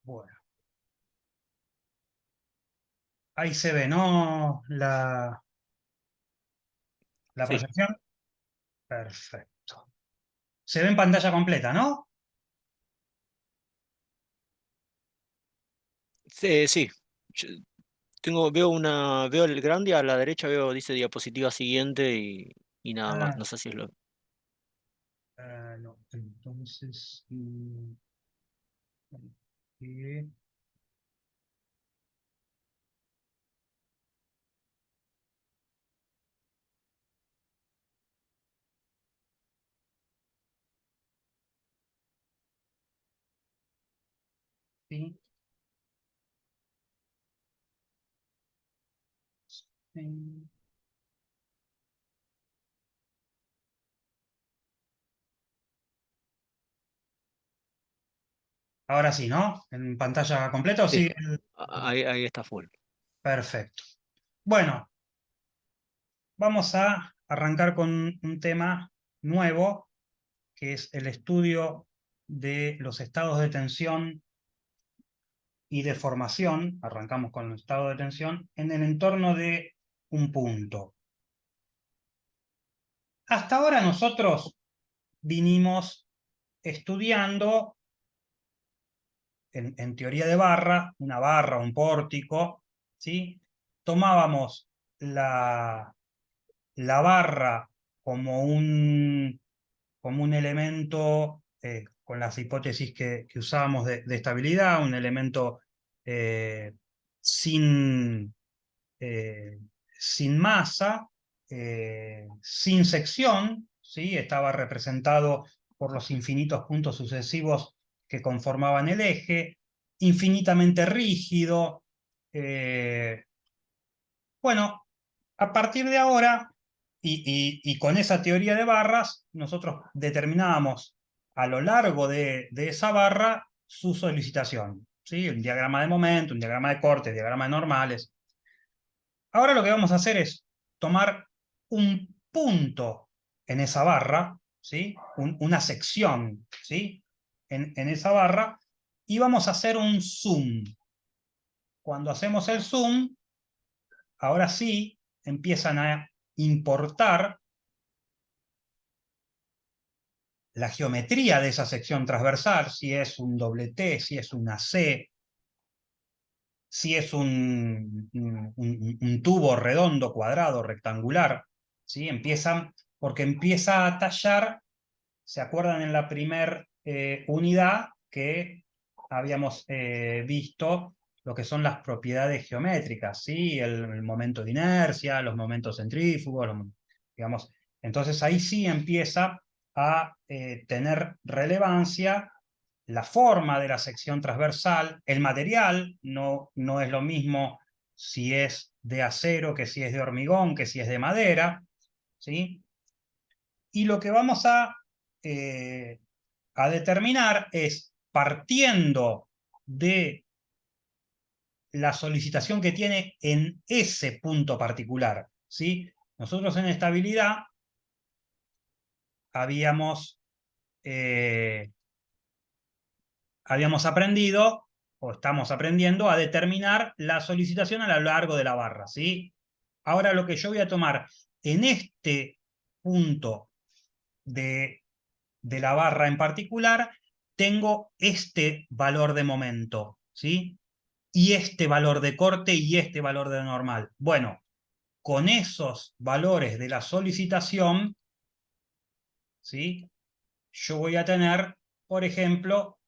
Bueno, ahí se ve, ¿no? La Sí, proyección. Perfecto. Se ve en pantalla completa, ¿no? sí. Yo veo el grande y a la derecha dice diapositiva siguiente y nada más. Ah, No sé si es lo. no, entonces. Sí, sí. Ahora sí, ¿no? ¿En pantalla completa o Sí, sí? ahí está full. Perfecto. Bueno, vamos a arrancar con un tema nuevo, que es el estudio de los estados de tensión y de formación. Arrancamos con el estado de tensión en el entorno de un punto. Hasta ahora nosotros vinimos estudiando en teoría de barra, una barra, un pórtico, ¿sí? Tomábamos la barra como como un elemento, con las hipótesis que usábamos de estabilidad, un elemento eh, sin, eh, sin masa, sin sección, ¿sí? Estaba representado por los infinitos puntos sucesivos que conformaban el eje, infinitamente rígido. Bueno, a partir de ahora, y con esa teoría de barras, nosotros determinábamos a lo largo de esa barra su solicitación, ¿sí? Un diagrama de momento, un diagrama de corte, diagrama de normales. Ahora lo que vamos a hacer es tomar un punto en esa barra, ¿sí? Una sección, ¿sí? En esa barra, y vamos a hacer un zoom. Cuando hacemos el zoom, ahora sí empiezan a importar la geometría de esa sección transversal, si es un doble T, si es una C, si es un tubo redondo, cuadrado, rectangular, ¿sí? Porque empieza a tallar. ¿Se acuerdan en la primer unidad que habíamos visto lo que son las propiedades geométricas, ¿sí? El momento de inercia, los momentos centrífugos, digamos. Entonces ahí sí empieza a tener relevancia la forma de la sección transversal, el material, no es lo mismo si es de acero que si es de hormigón, que si es de madera, ¿sí? Y lo que vamos eh, a determinar es, partiendo de la solicitación que tiene en ese punto particular, ¿sí? Nosotros en estabilidad habíamos, eh, habíamos aprendido, o estamos aprendiendo, a determinar la solicitación a lo largo de la barra, ¿sí? Ahora lo que yo voy a tomar en este punto de la barra en particular, tengo este valor de momento, ¿sí? Y este valor de corte y este valor de normal. Bueno, con esos valores de la solicitación, ¿sí? Yo voy a tener, por ejemplo,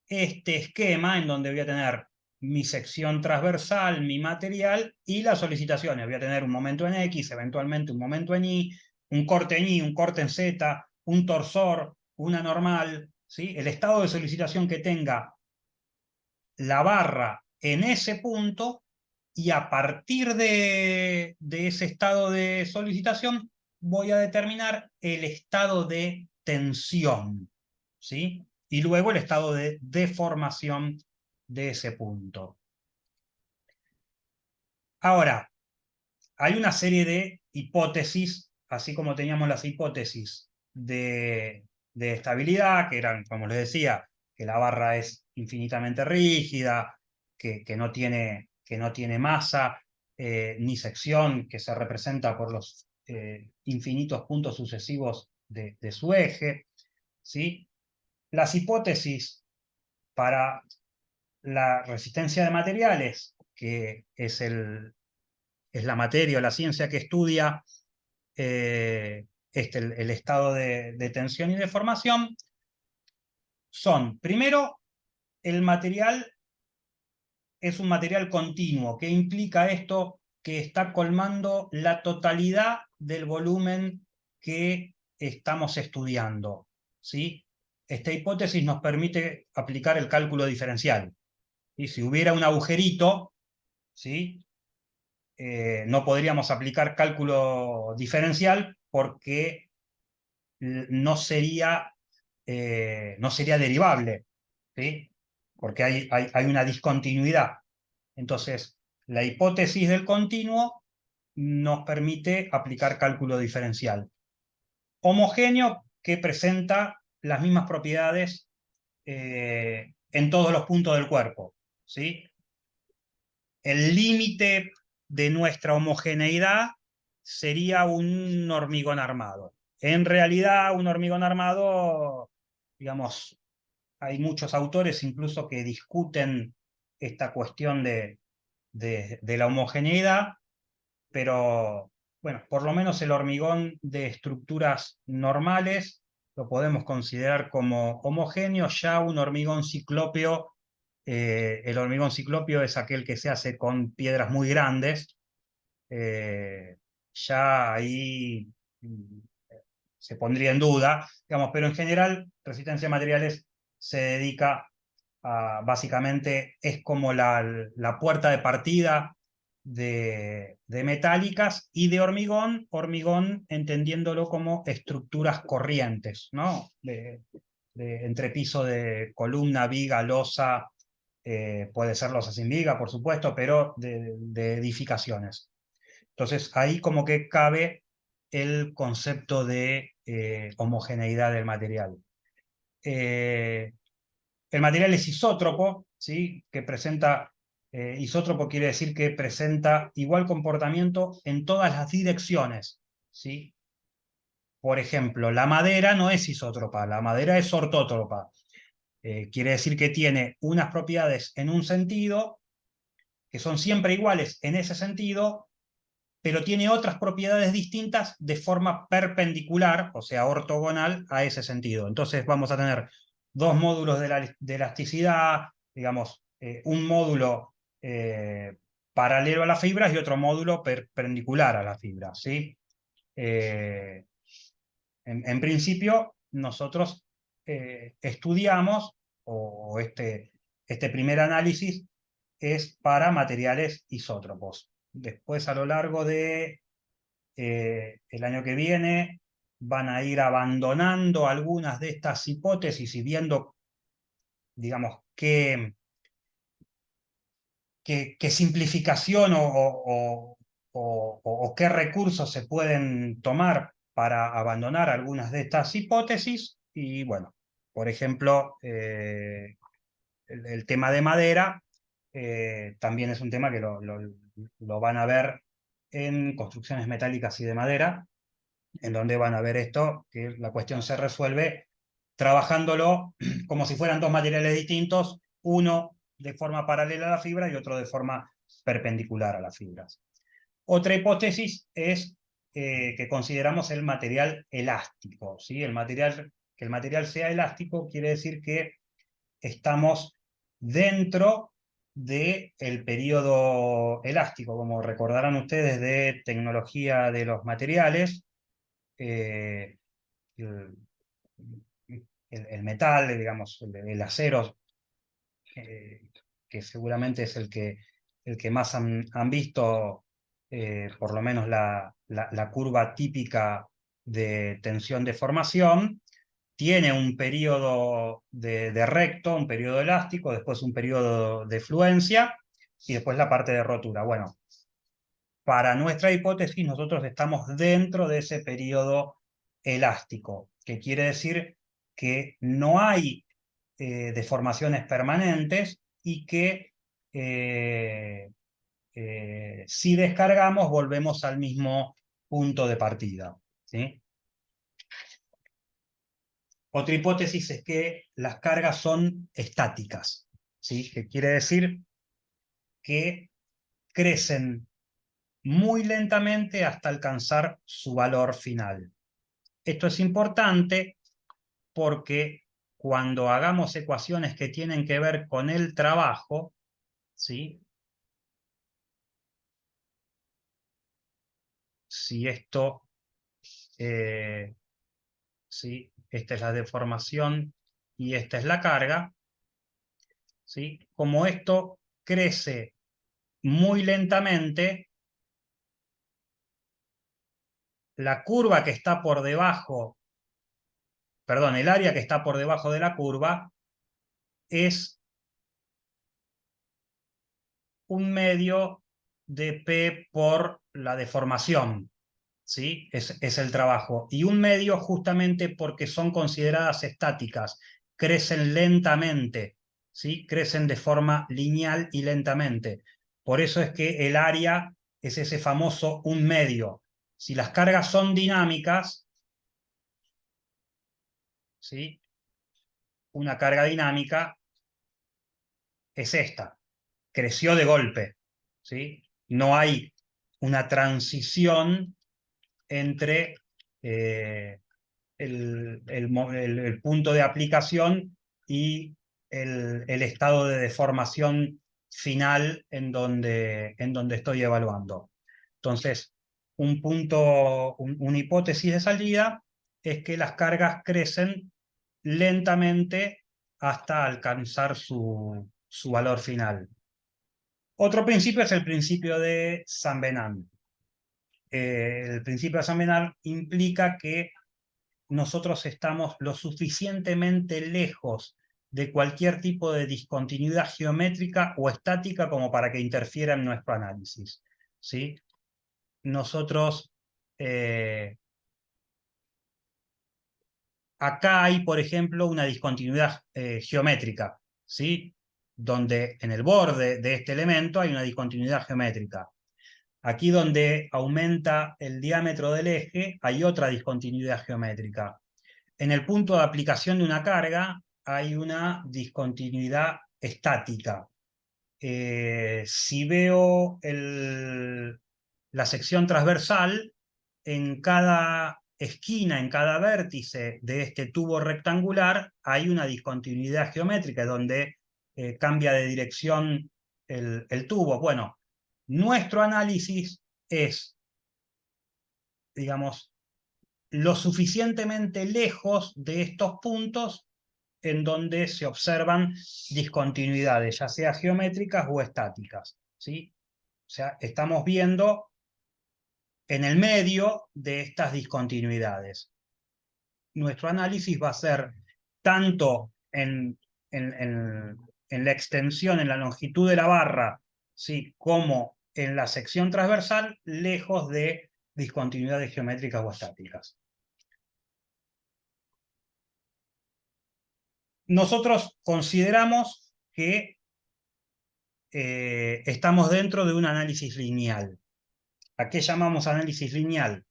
este esquema en donde voy a tener mi sección transversal, mi material y las solicitaciones. Voy a tener un momento en X, eventualmente un momento en Y, un corte en Y, un corte en Z, un torsor, una normal, ¿sí? El estado de solicitación que tenga la barra en ese punto, y a partir de ese estado de solicitación voy a determinar el estado de tensión, ¿sí? Y luego el estado de deformación de ese punto. Ahora, hay una serie de hipótesis, así como teníamos las hipótesis de estabilidad, que eran, como les decía, que la barra es infinitamente rígida, que no tiene masa ni sección, que se representa por los infinitos puntos sucesivos de su eje, ¿sí? Las hipótesis para la resistencia de materiales, que es la materia o la ciencia que estudia el estado de tensión y deformación, son, primero, el material es un material continuo. ¿Qué implica esto? Que está colmando la totalidad del volumen que estamos estudiando, ¿sí? Esta hipótesis nos permite aplicar el cálculo diferencial. Y si hubiera un agujerito, ¿sí? No podríamos aplicar cálculo diferencial porque no sería derivable, ¿sí? Porque hay una discontinuidad. Entonces, la hipótesis del continuo nos permite aplicar cálculo diferencial. Homogéneo que presenta las mismas propiedades en todos los puntos del cuerpo, ¿sí? El límite de nuestra homogeneidad sería un hormigón armado. En realidad, un hormigón armado, digamos, hay muchos autores incluso que discuten esta cuestión de la homogeneidad, pero bueno, por lo menos el hormigón de estructuras normales lo podemos considerar como homogéneo. Ya un hormigón ciclópeo, el hormigón ciclópeo es aquel que se hace con piedras muy grandes, ya ahí se pondría en duda, digamos, pero en general resistencia a materiales se dedica básicamente, es como la puerta de partida de metálicas y de hormigón, hormigón entendiéndolo como estructuras corrientes, ¿no? De entrepiso de columna, viga, losa, puede ser losa sin viga, por supuesto, pero de edificaciones. Entonces ahí como que cabe el concepto de homogeneidad del material. Eh, el material es isótropo, ¿sí? Que presenta, isótropo quiere decir que presenta igual comportamiento en todas las direcciones, ¿sí? Por ejemplo, la madera no es isótropa, la madera es ortótropa. Quiere decir que tiene unas propiedades en un sentido, que son siempre iguales en ese sentido, pero tiene otras propiedades distintas de forma perpendicular, o sea, ortogonal a ese sentido. Entonces vamos a tener dos módulos de elasticidad, digamos, un módulo paralelo a las fibras y otro módulo perpendicular a las fibras, ¿sí? Eh, en principio, nosotros estudiamos, o este primer análisis es para materiales isótropos. Después, a lo largo de el año que viene van a ir abandonando algunas de estas hipótesis y viendo, digamos, qué simplificación o qué recursos se pueden tomar para abandonar algunas de estas hipótesis. Y bueno, por ejemplo, el tema de madera también es un tema que lo van a ver en construcciones metálicas y de madera, en donde van a ver esto, que la cuestión se resuelve trabajándolo como si fueran dos materiales distintos, uno de forma paralela a la fibra y otro de forma perpendicular a las fibras. Otra hipótesis es que consideramos el material elástico, ¿sí? Que el material sea elástico quiere decir que estamos dentro del periodo elástico, como recordarán ustedes de tecnología de los materiales, eh, el, el metal, digamos, el acero, eh, que seguramente es el que más han visto, por lo menos la curva típica de tensión-deformación, tiene un periodo de recto, un periodo elástico, después un periodo de fluencia y después la parte de rotura. Bueno, para nuestra hipótesis nosotros estamos dentro de ese periodo elástico, que quiere decir que no hay deformaciones permanentes y que si descargamos volvemos al mismo punto de partida, ¿sí? Otra hipótesis es que las cargas son estáticas, ¿sí? Que quiere decir que crecen muy lentamente hasta alcanzar su valor final. Esto es importante porque cuando hagamos ecuaciones que tienen que ver con el trabajo, ¿sí? Si esto, ¿sí? Esta es la deformación y esta es la carga, ¿sí? Como esto crece muy lentamente, la curva que está por debajo, perdón, el área que está por debajo de la curva es un medio de P por la deformación, ¿sí? Es el trabajo. Y un medio justamente porque son consideradas estáticas, crecen lentamente, ¿sí? Crecen de forma lineal y lentamente. Por eso es que el área es ese famoso un medio. Si las cargas son dinámicas, ¿sí? Una carga dinámica es esta, creció de golpe, ¿sí? No hay una transición entre el punto de aplicación y el estado de deformación final en donde estoy evaluando. Entonces, una hipótesis de salida es que las cargas crecen lentamente hasta alcanzar su valor final. Otro principio es el principio de San Benan. El principio de San Benan implica que nosotros estamos lo suficientemente lejos de cualquier tipo de discontinuidad geométrica o estática como para que interfiera en nuestro análisis, ¿sí? Nosotros, acá hay, por ejemplo, una discontinuidad geométrica, ¿sí? Donde en el borde de este elemento hay una discontinuidad geométrica. Aquí donde aumenta el diámetro del eje hay otra discontinuidad geométrica. En el punto de aplicación de una carga hay una discontinuidad estática. Si veo la sección transversal, en cada esquina, en cada vértice de este tubo rectangular, hay una discontinuidad geométrica donde cambia de dirección el tubo. Bueno, nuestro análisis es, digamos, lo suficientemente lejos de estos puntos en donde se observan discontinuidades, ya sea geométricas o estáticas, ¿sí? O sea, estamos viendo en el medio de estas discontinuidades. Nuestro análisis va a ser tanto en la extensión, en la longitud de la barra, ¿sí? Como en la sección transversal, lejos de discontinuidades geométricas o estáticas. Nosotros consideramos que estamos dentro de un análisis lineal. ¿A qué llamamos análisis lineal?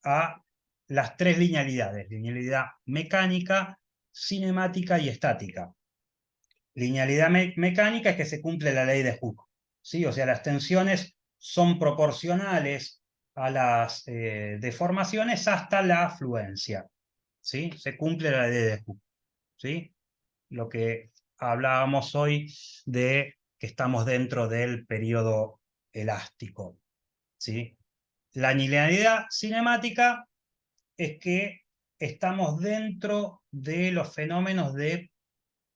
A las tres linealidades: linealidad mecánica, cinemática y estática. Linealidad mecánica es que se cumple la ley de Hooke, ¿sí? O sea, las tensiones son proporcionales a las deformaciones hasta la afluencia, ¿sí? Se cumple la ley de Hooke, ¿sí? Lo que hablábamos hoy de que estamos dentro del periodo elástico, ¿sí? La linealidad cinemática es que estamos dentro de los fenómenos de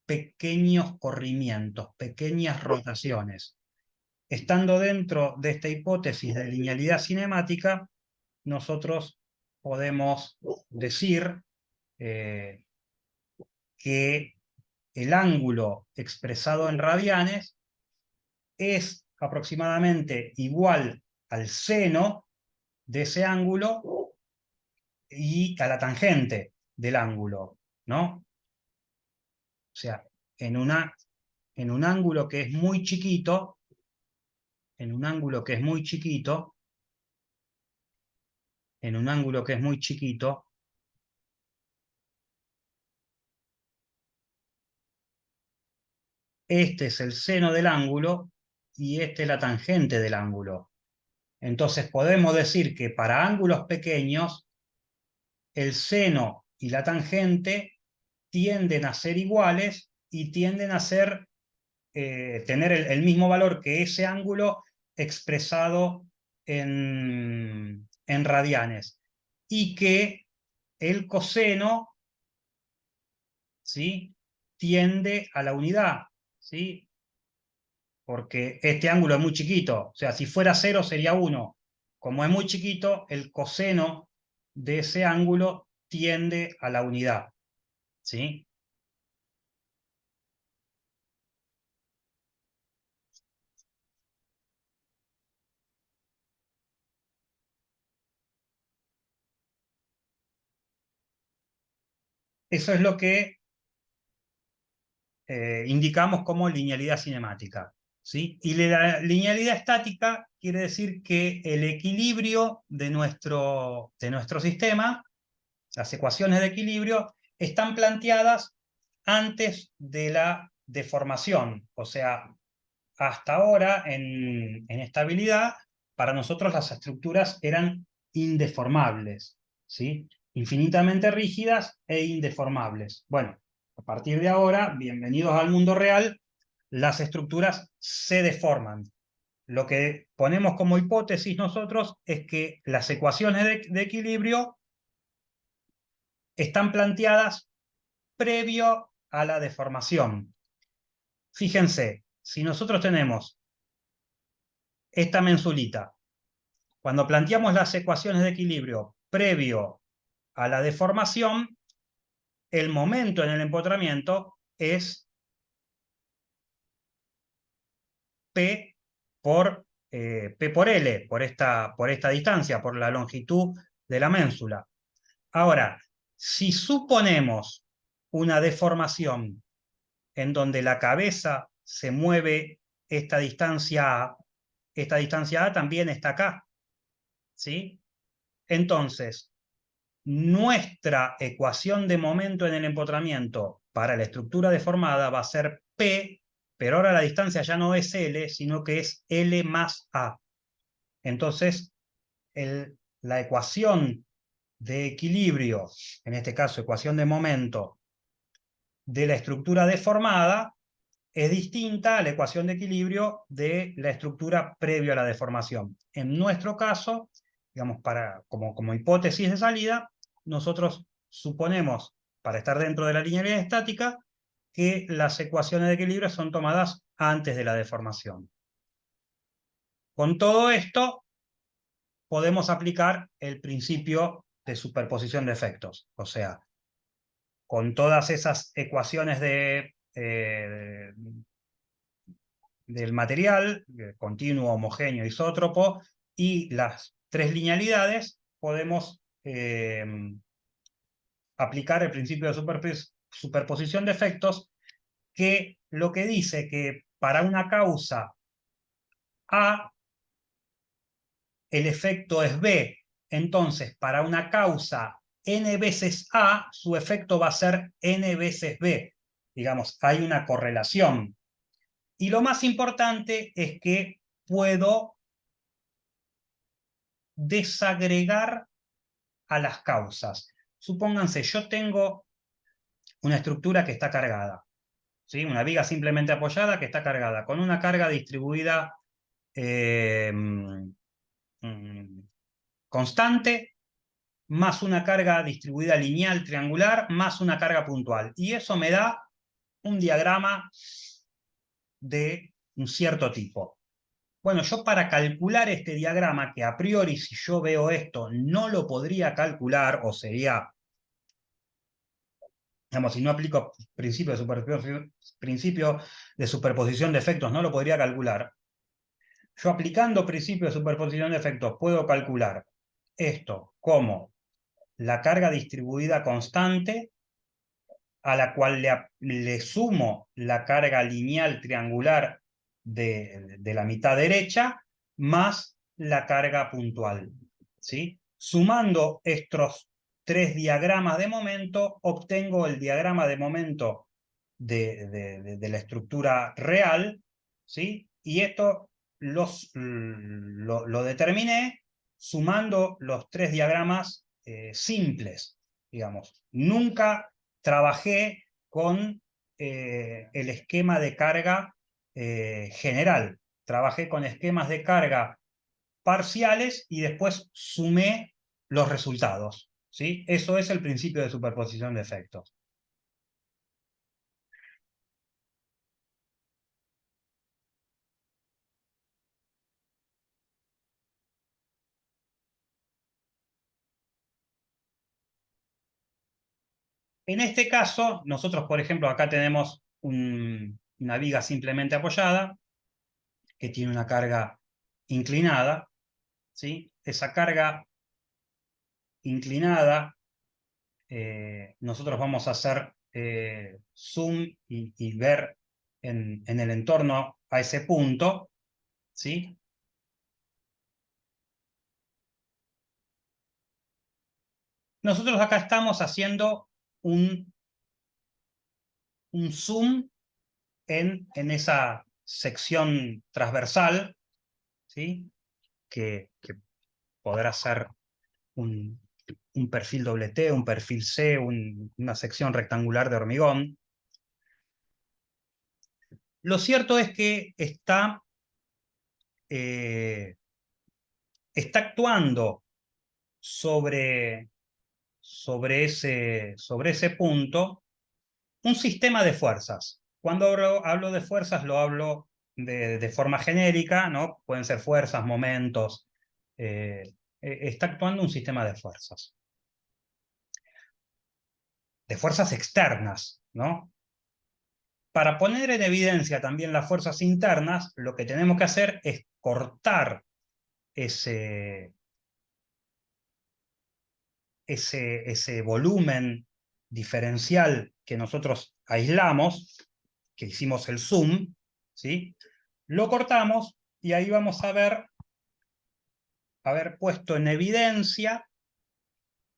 pequeños corrimientos, pequeñas rotaciones. Estando dentro de esta hipótesis de linealidad cinemática, nosotros podemos decir que el ángulo expresado en radianes es aproximadamente igual al seno de ese ángulo y a la tangente del ángulo, ¿no? sea, en un ángulo que es muy chiquito, en un ángulo que es muy chiquito, en un ángulo que es muy chiquito, este es el seno del ángulo y este es la tangente del ángulo. Entonces podemos decir que para ángulos pequeños, el seno y la tangente tienden a ser iguales y tienden a ser, tener el mismo valor que ese ángulo expresado en radianes. Y que el coseno, ¿sí?, tiende a la unidad, ¿sí? Porque este ángulo es muy chiquito. O sea, si fuera 0 sería 1. Como es muy chiquito, el coseno de ese ángulo tiende a la unidad, ¿sí? Eso es lo que indicamos como linealidad cinemática, ¿sí? Y la linealidad estática quiere decir que el equilibrio de nuestro sistema, las ecuaciones de equilibrio, están planteadas antes de la deformación. O sea, hasta ahora en estabilidad, para nosotros las estructuras eran indeformables, ¿sí? Infinitamente rígidas e indeformables. Bueno, a partir de ahora, bienvenidos al mundo real, las estructuras se deforman. Lo que ponemos como hipótesis nosotros es que las ecuaciones de equilibrio están planteadas previo a la deformación. Fíjense, si nosotros tenemos esta mensulita, cuando planteamos las ecuaciones de equilibrio previo a la deformación, el momento en el empotramiento es P por L, por esta distancia, por la longitud de la ménsula. Ahora, si suponemos una deformación en donde la cabeza se mueve esta distancia A también está acá, ¿sí? Entonces, nuestra ecuación de momento en el empotramiento para la estructura deformada va a ser P, pero ahora la distancia ya no es L, sino que es L más A. Entonces, la ecuación de equilibrio, en este caso ecuación de momento, de la estructura deformada, es distinta a la ecuación de equilibrio de la estructura previo a la deformación. En nuestro caso, digamos, como hipótesis de salida, nosotros suponemos, para estar dentro de la linealidad estática, que las ecuaciones de equilibrio son tomadas antes de la deformación. Con todo esto, podemos aplicar el principio de superposición de efectos. O sea, con todas esas ecuaciones del material, continuo, homogéneo, isótropo, y las tres linealidades, podemos aplicar el principio de superposición de efectos, que lo que dice que para una causa A, el efecto es B. Entonces, para una causa n veces A, su efecto va a ser n veces B. Digamos, hay una correlación. Y lo más importante es que puedo desagregar a las causas. Supónganse, yo tengo una estructura que está cargada, ¿sí? Una viga simplemente apoyada que está cargada, con una carga distribuida constante, más una carga distribuida lineal triangular, más una carga puntual. Y eso me da un diagrama de un cierto tipo. Bueno, yo para calcular este diagrama, que a priori si yo veo esto no lo podría calcular, o sería, digamos, si no aplico principio de superposición de efectos, no lo podría calcular. Yo aplicando principio de superposición de efectos puedo calcular esto como la carga distribuida constante a la cual le sumo la carga lineal triangular de la mitad derecha, más la carga puntual, ¿sí? Sumando estos tres diagramas de momento, obtengo el diagrama de momento de la estructura real, ¿sí? Y esto lo determiné sumando los tres diagramas simples, digamos. Nunca trabajé con el esquema de carga general. Trabajé con esquemas de carga parciales y después sumé los resultados, ¿sí? Eso es el principio de superposición de efectos. En este caso, nosotros, por ejemplo, acá tenemos una viga simplemente apoyada, que tiene una carga inclinada, ¿sí? Esa carga inclinada, nosotros vamos a hacer zoom y ver en el entorno a ese punto, ¿sí? Nosotros acá estamos haciendo un zoom en esa sección transversal, ¿sí? Que podrá ser un, un perfil doble T, un perfil C, una sección rectangular de hormigón. Lo cierto es que eh, está actuando sobre ese punto un sistema de fuerzas. Cuando hablo de fuerzas, lo hablo de forma genérica, ¿no? Pueden ser fuerzas, momentos. Está actuando un sistema de fuerzas externas, ¿no? Para poner en evidencia también las fuerzas internas, lo que tenemos que hacer es cortar ese, ese volumen diferencial que nosotros aislamos, que hicimos el zoom, ¿sí? Lo cortamos y ahí vamos a haber puesto en evidencia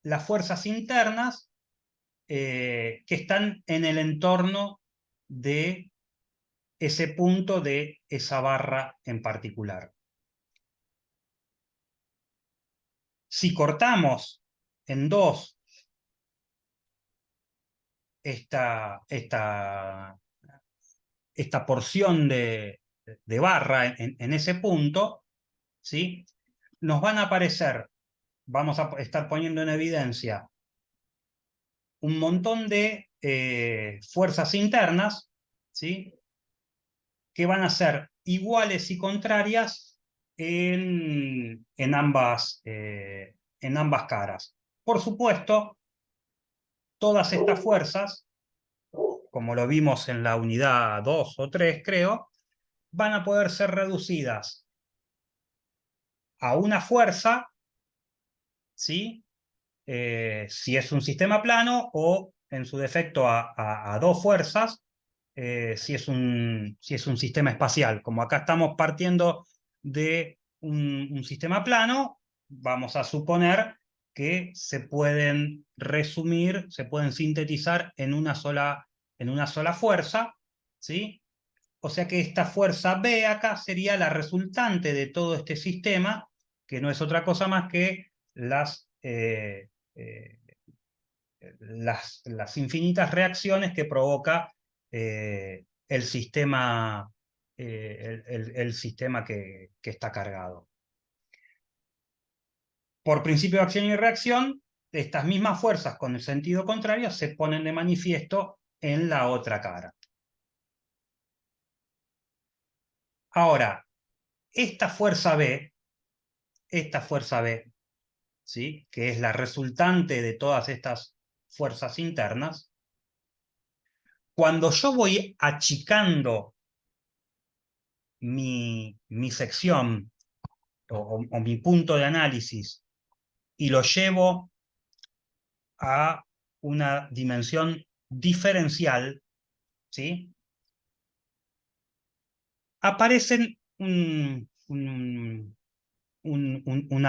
las fuerzas internas que están en el entorno de ese punto de esa barra en particular. Si cortamos en dos esta porción de barra en ese punto, ¿sí? Nos van a aparecer, vamos a estar poniendo en evidencia un montón de fuerzas internas, ¿sí? Que van a ser iguales y contrarias en ambas caras. Por supuesto, todas estas fuerzas, como lo vimos en la unidad 2 o 3, creo, van a poder ser reducidas a una fuerza, ¿sí? Si es un sistema plano, o en su defecto a dos fuerzas, si es un sistema espacial. Como acá estamos partiendo de un sistema plano, vamos a suponer que se pueden resumir, se pueden sintetizar en una sola fuerza, ¿sí? O sea que esta fuerza B acá sería la resultante de todo este sistema, que no es otra cosa más que eh, las infinitas reacciones que provoca el sistema, el sistema que está cargado. Por principio de acción y reacción, estas mismas fuerzas con el sentido contrario se ponen de manifiesto en la otra cara. Ahora, esta fuerza B, ¿sí? Que es la resultante de todas estas fuerzas internas, cuando yo voy achicando mi sección o mi punto de análisis y lo llevo a una dimensión diferencial, ¿sí? Aparecen una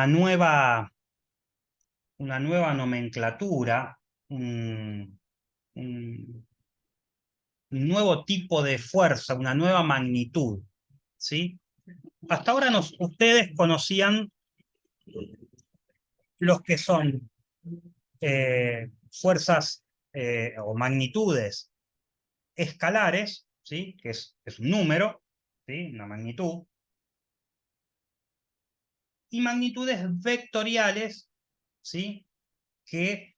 nueva nomenclatura, un nuevo tipo de fuerza, una nueva magnitud, ¿sí? Hasta ahora ustedes conocían los que son fuerzas o magnitudes escalares, ¿sí? Que es un número, ¿sí? Una magnitud, y magnitudes vectoriales, ¿sí? Que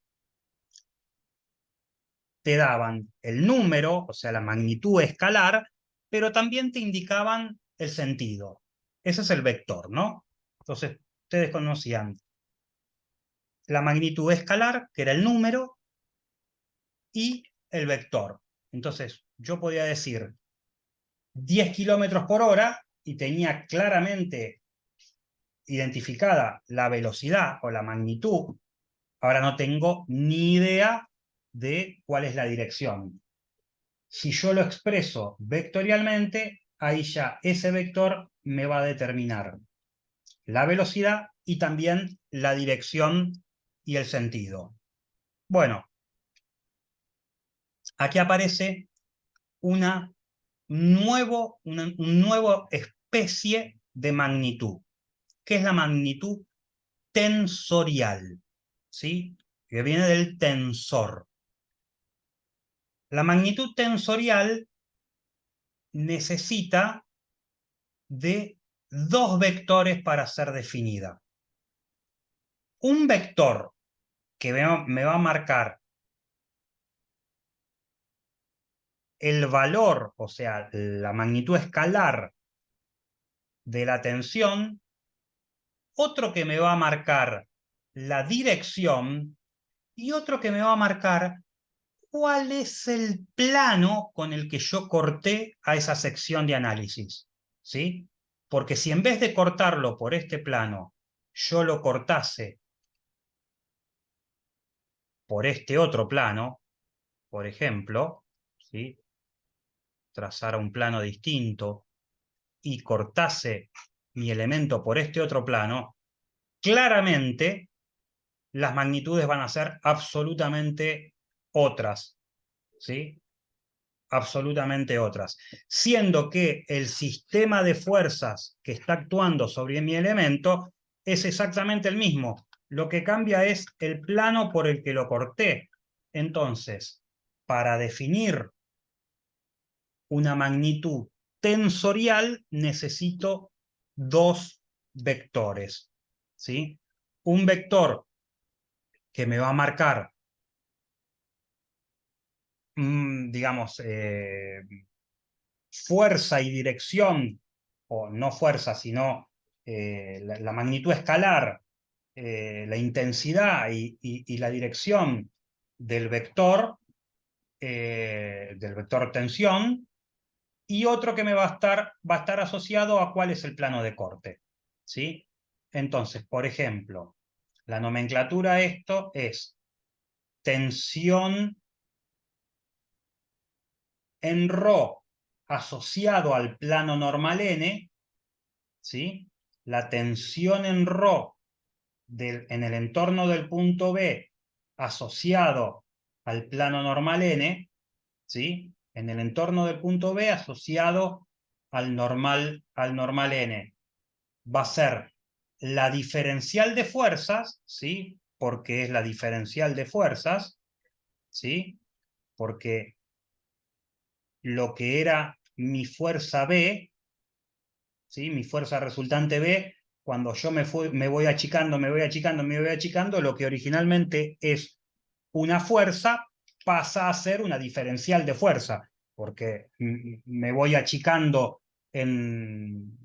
te daban el número, o sea, la magnitud escalar, pero también te indicaban el sentido. Ese es el vector, ¿no? Entonces, ustedes conocían la magnitud escalar, que era el número, y el vector. Entonces, yo podía decir 10 kilómetros por hora y tenía claramente identificada la velocidad o la magnitud. Ahora no tengo ni idea de cuál es la dirección. Si yo lo expreso vectorialmente, ahí ya ese vector me va a determinar la velocidad y también la dirección y el sentido. Bueno, aquí aparece una nuevo especie de magnitud, que es la magnitud tensorial, ¿sí? Que viene del tensor. La magnitud tensorial necesita de dos vectores para ser definida. Un vector que me va a marcar el valor, o sea, la magnitud escalar de la tensión, otro que me va a marcar la dirección y otro que me va a marcar cuál es el plano con el que yo corté a esa sección de análisis, ¿sí? Porque si en vez de cortarlo por este plano, yo lo cortase por este otro plano, por ejemplo, ¿sí? Trazara un plano distinto y cortase mi elemento por este otro plano, claramente las magnitudes van a ser absolutamente otras, ¿sí? Absolutamente otras. Siendo que el sistema de fuerzas que está actuando sobre mi elemento es exactamente el mismo. Lo que cambia es el plano por el que lo corté. Entonces, para definir una magnitud tensorial necesito dos vectores, ¿sí? Un vector que me va a marcar, digamos, fuerza y dirección, o no fuerza, sino la magnitud escalar, la intensidad y la dirección del vector tensión, y otro que va a estar asociado a cuál es el plano de corte, ¿sí? Entonces, por ejemplo, la nomenclatura esto es tensión en ρ asociado al plano normal n, ¿sí? La tensión en ρ en el entorno del punto B asociado al plano normal n, ¿sí? En el entorno del punto B asociado al normal n. Va a ser la diferencial de fuerzas, ¿sí? Porque es la diferencial de fuerzas, ¿sí? Porque lo que era mi fuerza B, ¿sí? Mi fuerza resultante B, cuando yo me voy achicando, me voy achicando, me voy achicando, lo que originalmente es una fuerza pasa a ser una diferencial de fuerza, porque me voy achicando en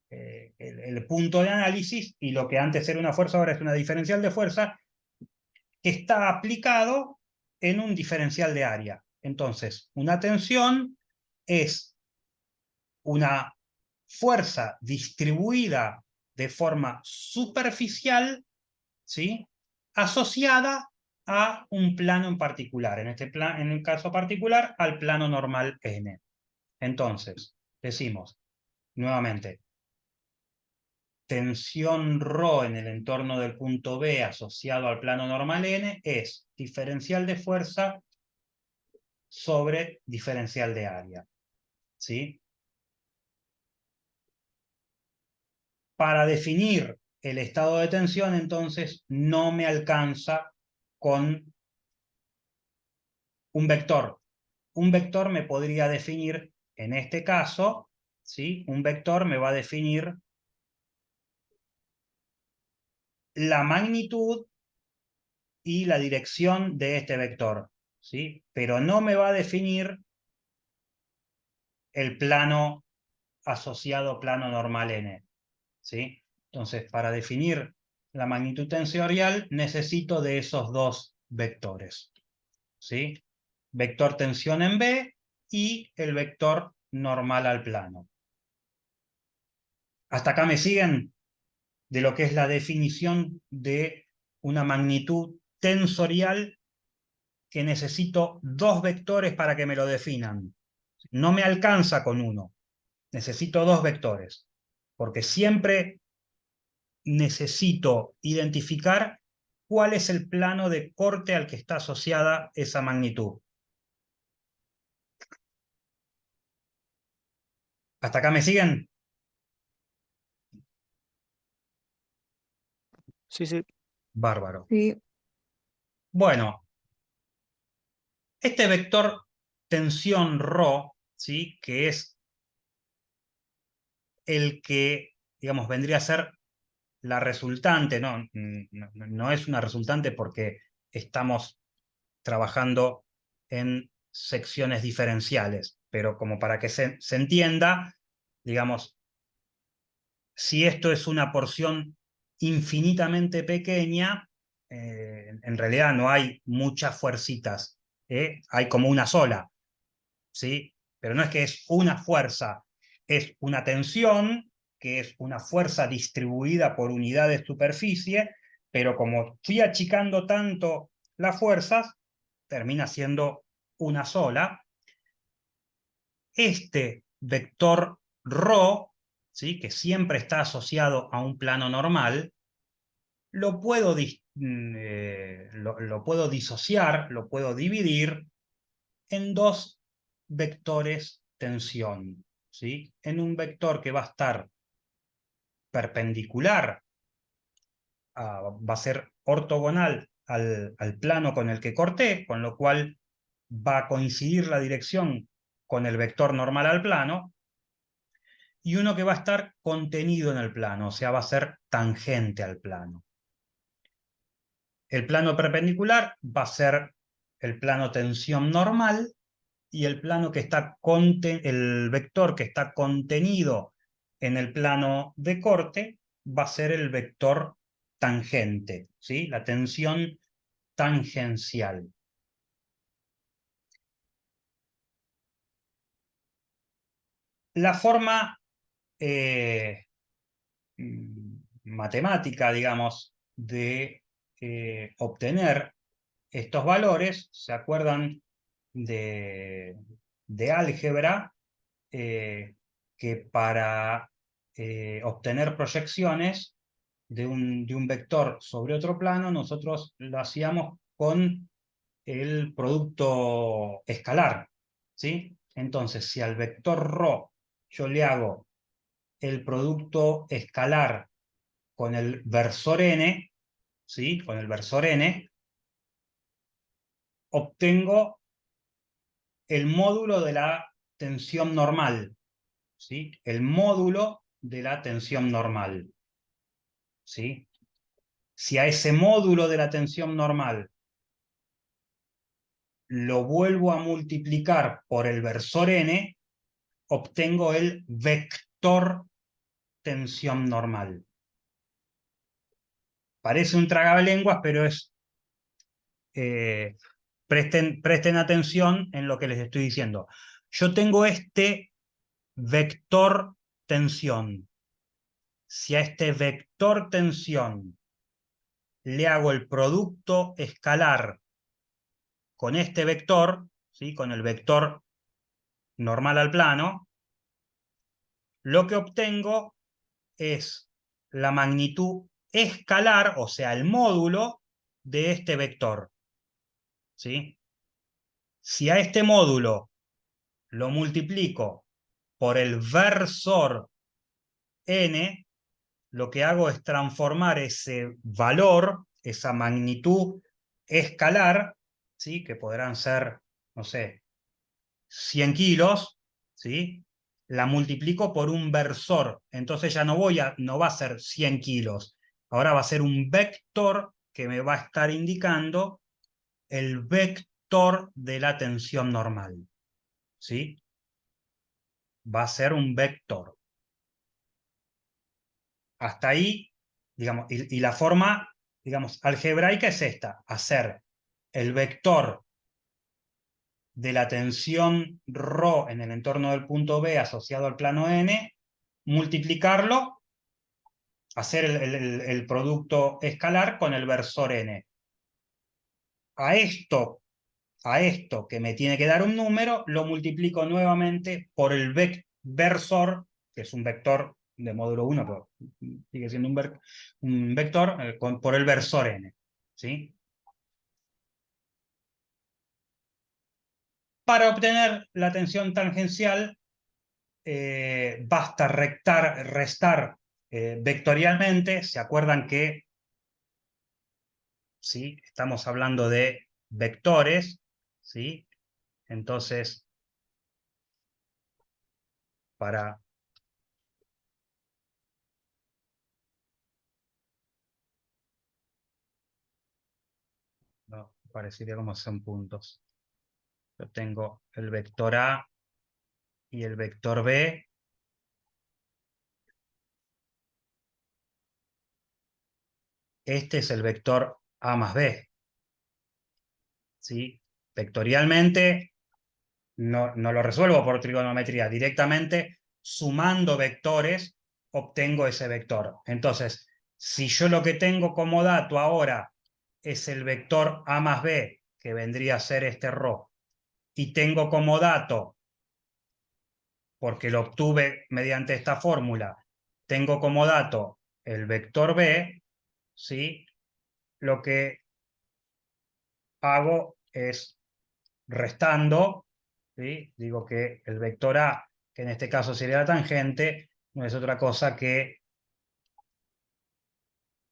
el punto de análisis y lo que antes era una fuerza ahora es una diferencial de fuerza que está aplicado en un diferencial de área. Entonces, una tensión es una fuerza distribuida de forma superficial, ¿sí? Asociada a un plano en particular. En el caso particular, al plano normal n. Entonces, decimos nuevamente, tensión ρ en el entorno del punto B asociado al plano normal n es diferencial de fuerza sobre diferencial de área. ¿Sí? Para definir el estado de tensión, entonces, no me alcanza con un vector. Un vector me podría definir, en este caso, ¿sí? Un vector me va a definir la magnitud y la dirección de este vector, ¿sí? Pero no me va a definir el plano asociado plano normal n, ¿sí? Entonces, para definir la magnitud tensorial, necesito de esos dos vectores, ¿sí? Vector tensión en B y el vector normal al plano. ¿Hasta acá me siguen? De lo que es la definición de una magnitud tensorial, que necesito dos vectores para que me lo definan. No me alcanza con uno, necesito dos vectores, porque siempre necesito identificar cuál es el plano de corte al que está asociada esa magnitud. ¿Hasta acá me siguen? Sí, sí. Bárbaro. Sí, Bueno, este vector tensión ρ, ¿sí? Que es el que, digamos, vendría a ser la resultante, no es una resultante porque estamos trabajando en secciones diferenciales, pero como para que se entienda, digamos, si esto es una porción infinitamente pequeña, en realidad no hay muchas fuercitas, hay como una sola, ¿sí? Pero no es que es una fuerza, es una tensión, que es una fuerza distribuida por unidad de superficie, pero como estoy achicando tanto las fuerzas, termina siendo una sola. Este vector ρ, ¿sí? Que siempre está asociado a un plano normal, lo puedo disociar, lo puedo dividir en dos vectores tensión, ¿sí? En un vector que va a estar perpendicular, va a ser ortogonal al plano con el que corté, con lo cual va a coincidir la dirección con el vector normal al plano, y uno que va a estar contenido en el plano, o sea, va a ser tangente al plano. El plano perpendicular va a ser el plano tensión normal, y el plano que está el vector que está contenido en el plano de corte va a ser el vector tangente, ¿sí? La tensión tangencial. La forma matemática, digamos, de obtener estos valores, ¿se acuerdan de álgebra? Que para obtener proyecciones de un vector sobre otro plano, nosotros lo hacíamos con el producto escalar, ¿sí? Entonces, si al vector ρ yo le hago el producto escalar con el versor n, ¿sí? Con el versor n, obtengo el módulo de la tensión normal, ¿sí? El módulo de la tensión normal, ¿sí? Si a ese módulo de la tensión normal lo vuelvo a multiplicar por el versor n, obtengo el vector tensión normal. Parece un tragalenguas, pero es... presten atención en lo que les estoy diciendo. Yo tengo este vector tensión. Si a este vector tensión le hago el producto escalar con este vector, ¿sí? Con el vector normal al plano, lo que obtengo es la magnitud escalar, o sea, el módulo de este vector, ¿sí? Si a este módulo lo multiplico por el versor n, lo que hago es transformar ese valor, esa magnitud escalar, ¿sí? Que podrán ser, no sé, 100 kilos, ¿sí? La multiplico por un versor. Entonces ya no va a ser 100 kilos. Ahora va a ser un vector que me va a estar indicando el vector de la tensión normal, ¿sí? Va a ser un vector. Hasta ahí, digamos, y la forma, digamos, algebraica es esta: hacer el vector de la tensión ρ en el entorno del punto B asociado al plano n, multiplicarlo, hacer el producto escalar con el versor n. A esto, a esto que me tiene que dar un número, lo multiplico nuevamente por el versor, que es un vector de módulo 1, pero sigue siendo un vector, por el versor n, ¿sí? Para obtener la tensión tangencial, basta restar vectorialmente. ¿Se acuerdan que ¿sí? Estamos hablando de vectores, ¿sí? Entonces, para... No, parecería como son puntos. Yo tengo el vector A y el vector B. Este es el vector A más B, ¿sí? Vectorialmente no lo resuelvo por trigonometría. Directamente, sumando vectores, obtengo ese vector. Entonces, si yo lo que tengo como dato ahora es el vector A más B, que vendría a ser este ρ, y tengo como dato, porque lo obtuve mediante esta fórmula, tengo como dato el vector B, ¿sí? Lo que hago es restando, ¿sí? Digo que el vector A, que en este caso sería la tangente, no es otra cosa que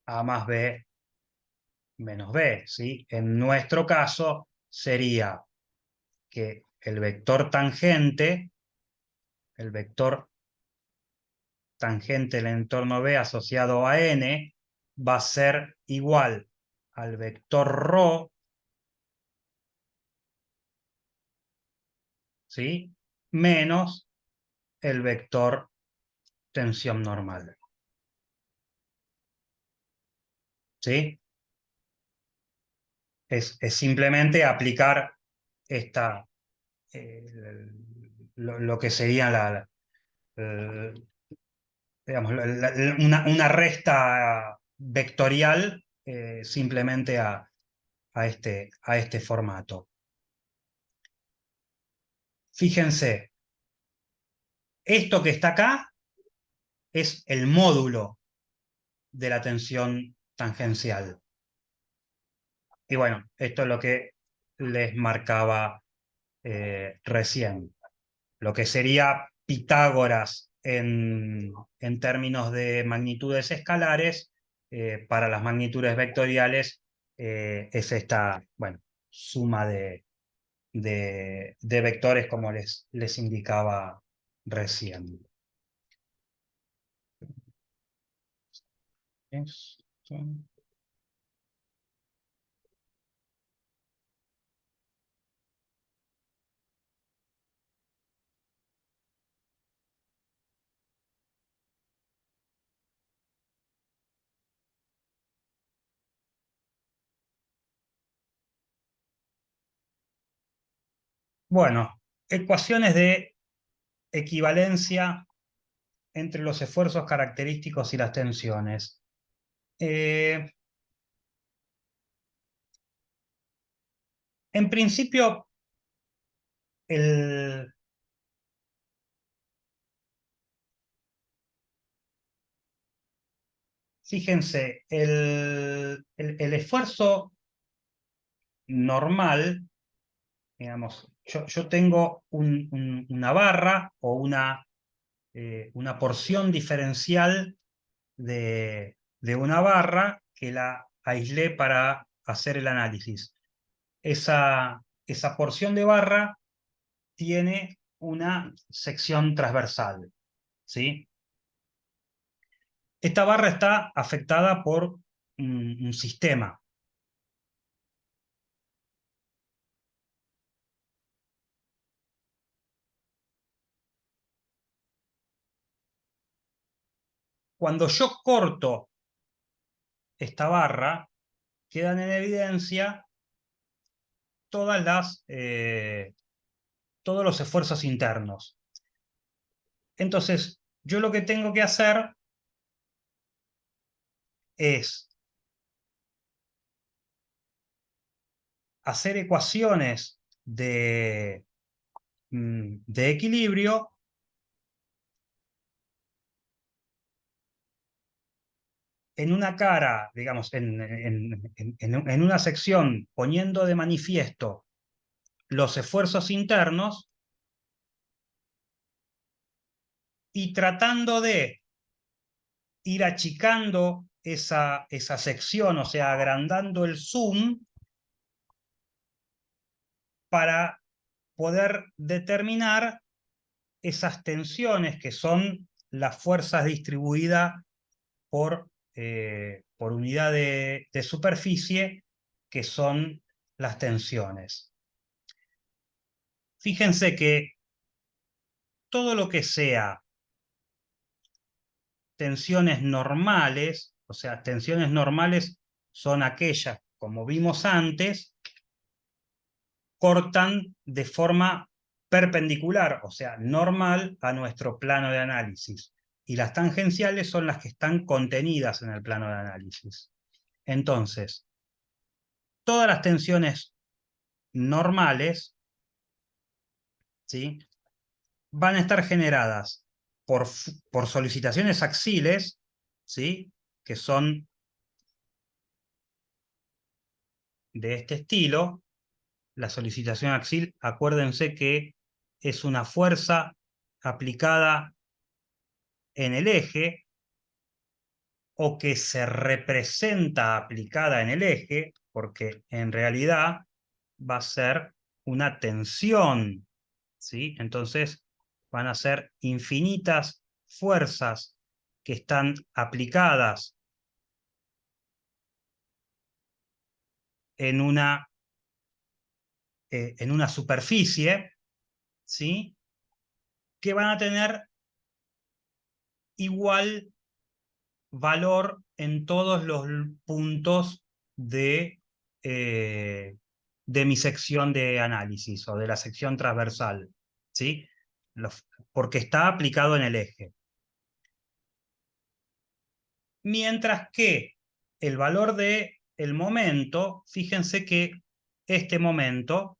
A más B menos B, ¿sí? En nuestro caso sería que el vector tangente del entorno B asociado a n va a ser igual al vector ρ, ¿sí? Menos el vector tensión normal, ¿sí? Es simplemente aplicar esta, eh, lo que sería eh, digamos, una resta vectorial, simplemente a este formato. Fíjense, esto que está acá es el módulo de la tensión tangencial. Y bueno, esto es lo que les marcaba recién. Lo que sería Pitágoras en términos de magnitudes escalares, para las magnitudes vectoriales, es esta, bueno, suma de vectores como les indicaba recién. Esto. Bueno, ecuaciones de equivalencia entre los esfuerzos característicos y las tensiones. Eh, En principio, el, fíjense, el esfuerzo normal, digamos, yo tengo una barra o una porción diferencial de una barra que la aislé para hacer el análisis. Esa porción de barra tiene una sección transversal, ¿sí? Esta barra está afectada por un sistema. Cuando yo corto esta barra, quedan en evidencia todos los esfuerzos internos. Entonces, yo lo que tengo que hacer es hacer ecuaciones de equilibrio en una cara, digamos, en una sección poniendo de manifiesto los esfuerzos internos y tratando de ir achicando esa sección, o sea, agrandando el zoom para poder determinar esas tensiones que son las fuerzas distribuidas por unidad de superficie, que son las tensiones. Fíjense que todo lo que sea tensiones normales, o sea, tensiones normales son aquellas, como vimos antes, cortan de forma perpendicular, o sea, normal a nuestro plano de análisis. Y las tangenciales son las que están contenidas en el plano de análisis. Entonces, todas las tensiones normales, ¿sí?, van a estar generadas por solicitaciones axiles, ¿sí?, que son de este estilo. La solicitación axil, acuérdense que es una fuerza aplicada en el eje o que se representa aplicada en el eje, porque en realidad va a ser una tensión, ¿sí? Entonces van a ser infinitas fuerzas que están aplicadas en una superficie, ¿sí?, que van a tener igual valor en todos los puntos eh, de mi sección de análisis o de la sección transversal, ¿sí? Porque está aplicado en el eje. Mientras que el valor del momento, fíjense que este momento,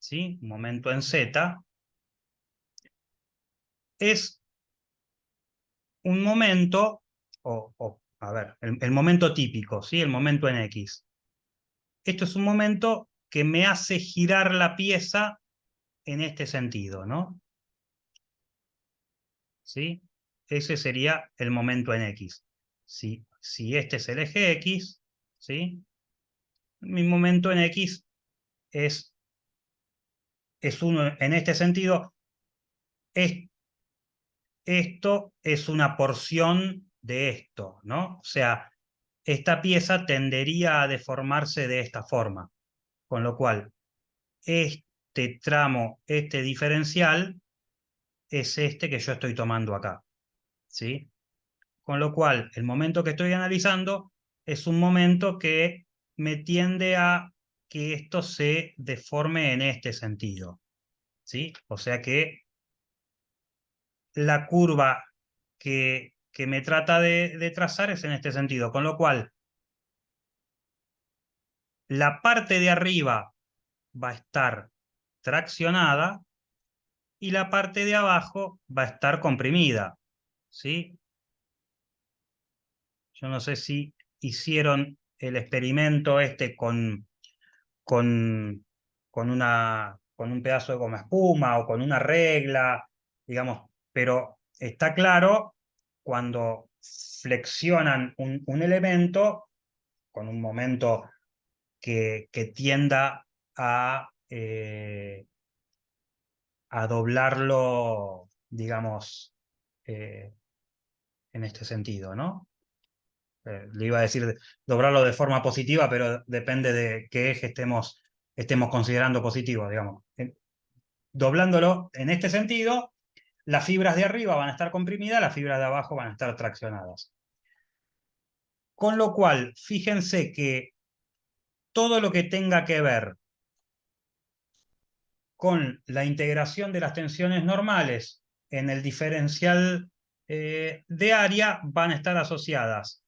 ¿sí?, momento en Z, es un momento, a ver, el momento típico, ¿sí?, el momento en X. Esto es un momento que me hace girar la pieza en este sentido, ¿no? ¿Sí? Ese sería el momento en X. Si este es el eje X, ¿sí?, mi momento en X es, es uno en este sentido. Esto es una porción de esto, ¿no? O sea, esta pieza tendería a deformarse de esta forma, con lo cual este tramo, este diferencial, es este que yo estoy tomando acá, ¿sí? Con lo cual, el momento que estoy analizando es un momento que me tiende a que esto se deforme en este sentido, ¿sí? O sea que la curva que me trata de trazar es en este sentido, con lo cual la parte de arriba va a estar traccionada y la parte de abajo va a estar comprimida, ¿sí? Yo no sé si hicieron el experimento este con, con un pedazo de goma espuma o con una regla, digamos, pero está claro cuando flexionan un elemento con un momento que tienda a doblarlo, digamos, eh, en este sentido, ¿no? Le iba a decir doblarlo de forma positiva, pero depende de qué eje estemos considerando positivo, digamos. Doblándolo en este sentido, las fibras de arriba van a estar comprimidas, las fibras de abajo van a estar traccionadas. Con lo cual, fíjense que todo lo que tenga que ver con la integración de las tensiones normales en el diferencial de área van a estar asociadas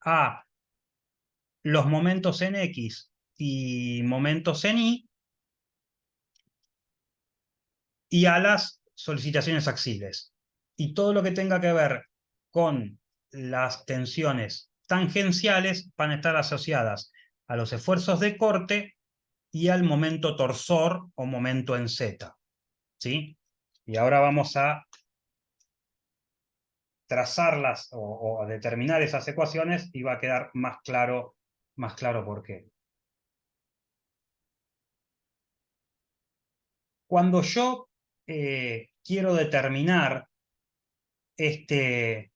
a los momentos en X y momentos en y a las solicitaciones axiles. Y todo lo que tenga que ver con las tensiones tangenciales van a estar asociadas a los esfuerzos de corte y al momento torsor o momento en Z. ¿Sí? Y ahora vamos a trazarlas o a determinar esas ecuaciones y va a quedar más claro por qué. Cuando yo quiero determinar este,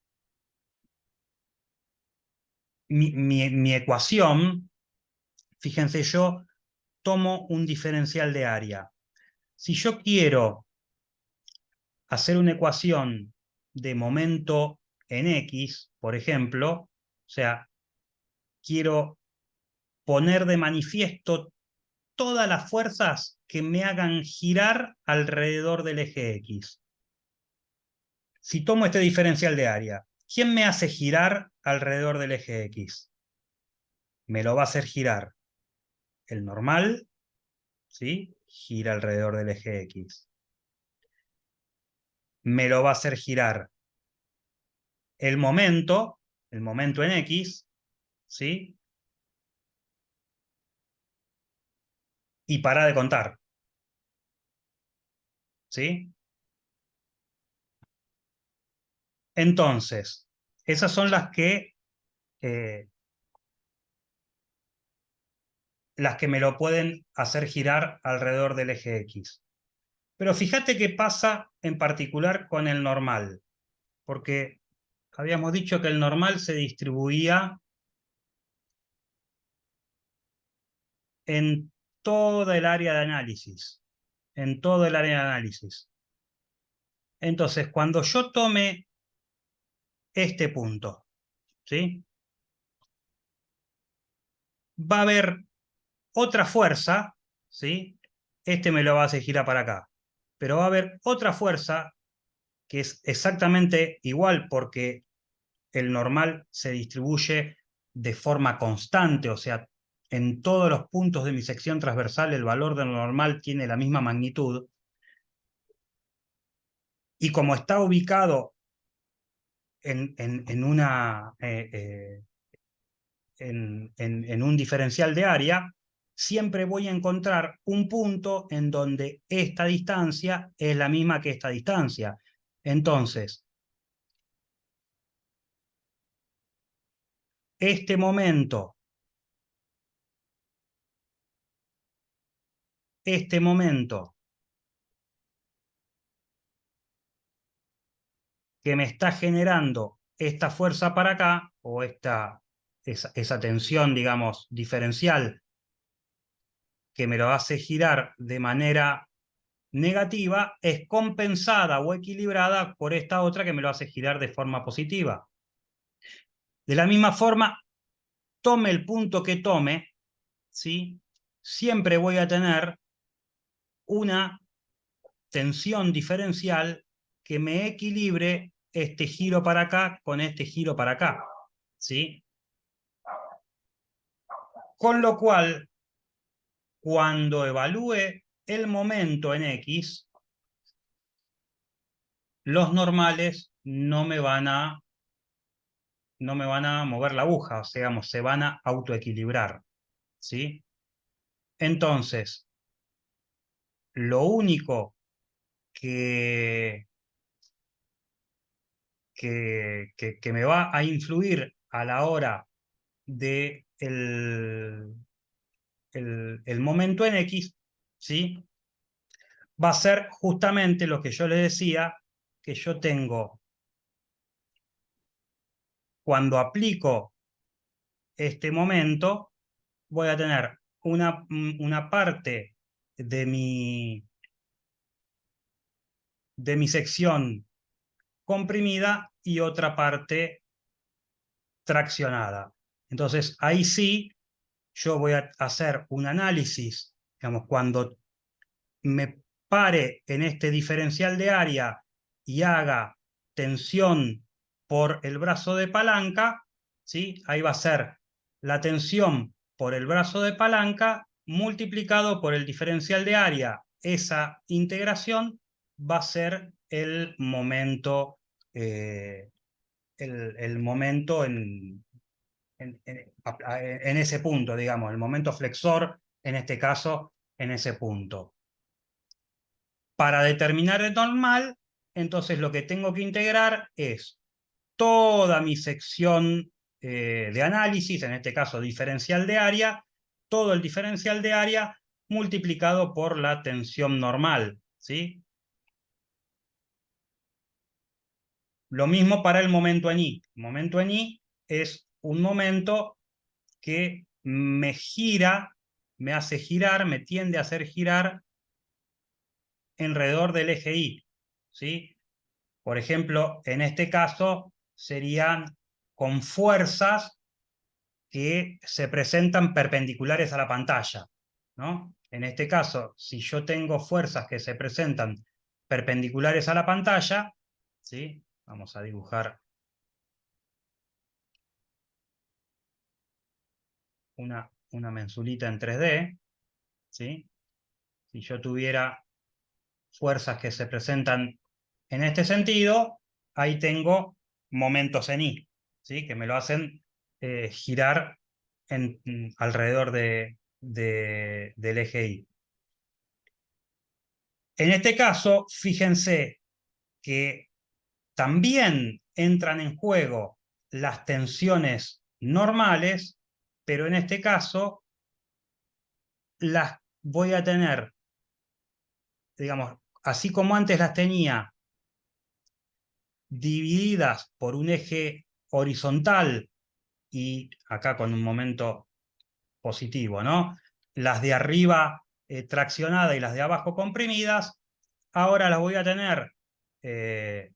mi ecuación, fíjense, yo tomo un diferencial de área. Si yo quiero hacer una ecuación de momento en X, por ejemplo, o sea, quiero poner de manifiesto todas las fuerzas que me hagan girar alrededor del eje X. Si tomo este diferencial de área, ¿quién me hace girar alrededor del eje X? Me lo va a hacer girar el normal, ¿sí? Gira alrededor del eje X. Me lo va a hacer girar el momento en X, ¿sí? Y para de contar, ¿sí? Entonces, esas son eh, las que me lo pueden hacer girar alrededor del eje X. Pero fíjate qué pasa en particular con el normal, porque habíamos dicho que el normal se distribuía en toda el área de análisis, en todo el área de análisis. Entonces, cuando yo tome este punto, ¿sí? Va a haber otra fuerza, ¿sí? Este me lo va a hacer girar para acá, pero va a haber otra fuerza que es exactamente igual porque el normal se distribuye de forma constante, o sea, en todos los puntos de mi sección transversal el valor del normal tiene la misma magnitud, y como está ubicado en una, en un diferencial de área, siempre voy a encontrar un punto en donde esta distancia es la misma que esta distancia. Entonces, este momento, este momento que me está generando esta fuerza para acá, o esa tensión, digamos, diferencial, que me lo hace girar de manera negativa, es compensada o equilibrada por esta otra que me lo hace girar de forma positiva. De la misma forma, tome el punto que tome, ¿sí? Siempre voy a tener una tensión diferencial que me equilibre este giro para acá con este giro para acá, ¿sí? Con lo cual, cuando evalúe el momento en X, los normales no me van a mover la aguja, o sea, digamos, se van a autoequilibrar, ¿sí? Entonces, lo único que, que me va a influir a la hora de el momento en X, ¿sí? Va a ser justamente lo que yo les decía, que yo tengo, cuando aplico este momento, voy a tener una parte de mi sección comprimida y otra parte traccionada. Entonces, ahí sí, yo voy a hacer un análisis, digamos, cuando me pare en este diferencial de área y haga tensión por el brazo de palanca, ¿sí? Ahí va a ser la tensión por el brazo de palanca multiplicado por el diferencial de área. Esa integración va a ser el momento en ese punto, digamos, el momento flexor, en este caso, en ese punto. Para determinar el normal, entonces lo que tengo que integrar es toda mi sección de análisis, en este caso diferencial de área, todo el diferencial de área multiplicado por la tensión normal, ¿sí? Lo mismo para el momento en I. El momento en I es un momento que me gira, me hace girar, me tiende a hacer girar alrededor del eje Y, ¿sí? Por ejemplo, en este caso serían con fuerzas que se presentan perpendiculares a la pantalla, ¿no? En este caso, si yo tengo fuerzas que se presentan perpendiculares a la pantalla, ¿sí? Vamos a dibujar una mensulita en 3D, ¿sí? Si yo tuviera fuerzas que se presentan en este sentido, ahí tengo momentos en I, ¿sí? Que me lo hacen girar alrededor del eje Y. En este caso, fíjense que también entran en juego las tensiones normales, pero en este caso las voy a tener, digamos, así como antes las tenía divididas por un eje horizontal y acá con un momento positivo, ¿no? Las de arriba traccionadas y las de abajo comprimidas, ahora las voy a tener eh,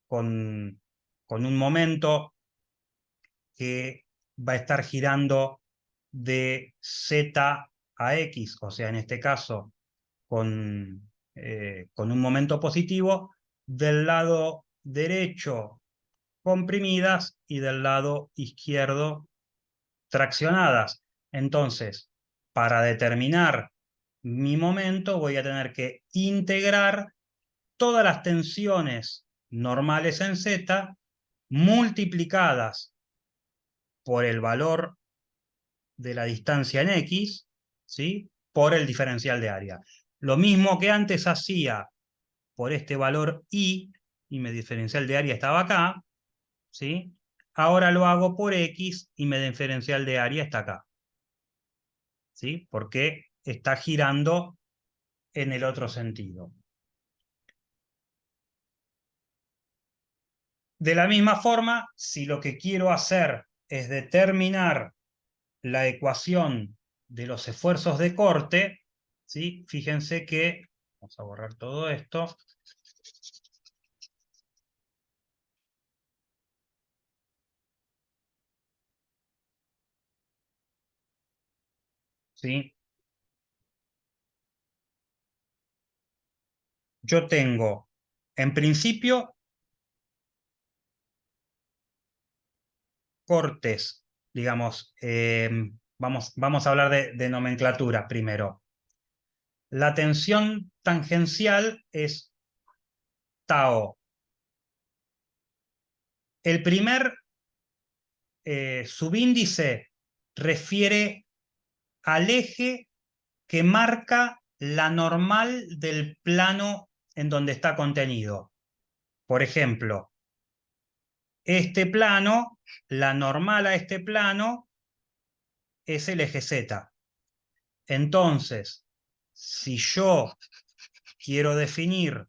con, con un momento que va a estar girando de Z a X, o sea, en este caso con un momento positivo del lado derecho comprimidas y del lado izquierdo traccionadas. Entonces, para determinar mi momento voy a tener que integrar todas las tensiones normales en Z multiplicadas por el valor de la distancia en X, ¿sí? Por el diferencial de área. Lo mismo que antes hacía por este valor y mi diferencial de área estaba acá, ¿sí? Ahora lo hago por X y mi diferencial de área está acá, ¿sí? Porque está girando en el otro sentido. De la misma forma, si lo que quiero hacer es determinar la ecuación de los esfuerzos de corte, ¿sí? Fíjense que, vamos a borrar todo esto, ¿sí? Yo tengo, en principio, cortes, digamos, vamos a hablar de nomenclatura primero. la tensión tangencial es tau. El primer subíndice refiere al eje que marca la normal del plano en donde está contenido. Por ejemplo, este plano, la normal a este plano es el eje Z. Entonces, si yo quiero definir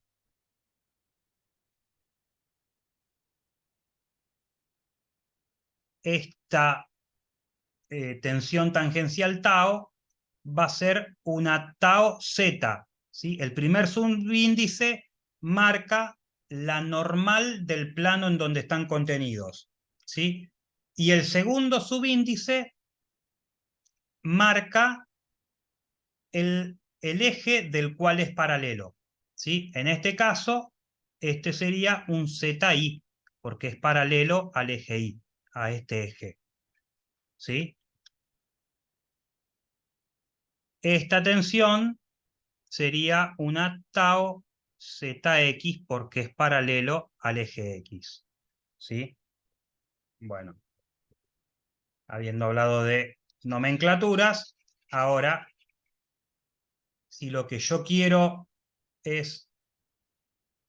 esta tensión tangencial tau, va a ser una tau Z. ¿Sí? El primer subíndice marca la normal del plano en donde están contenidos. ¿Sí? Y el segundo subíndice marca el eje del cual es paralelo. ¿Sí? En este caso, este sería un ZI, porque es paralelo al eje Y, a este eje. ¿Sí? Esta tensión sería una tau ZX porque es paralelo al eje X. ¿Sí? Bueno, habiendo hablado de nomenclaturas, ahora, si lo que yo quiero es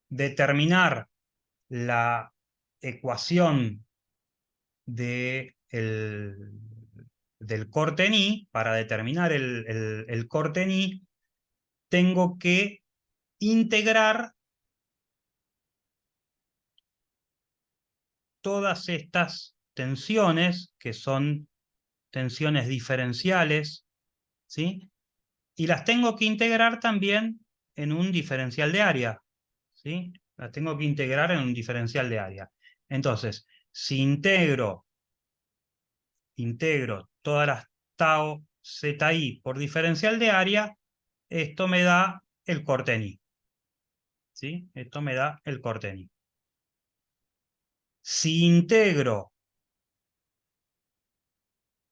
determinar la ecuación del corte en I, para determinar el corte en I, tengo que integrar todas estas tensiones, que son tensiones diferenciales, ¿sí? Y las tengo que integrar también en un diferencial de área, ¿sí? Las tengo que integrar en un diferencial de área. Entonces, si integro todas las tau ZI por diferencial de área, esto me da el corte en I, ¿sí? Esto me da el corte en I. Si integro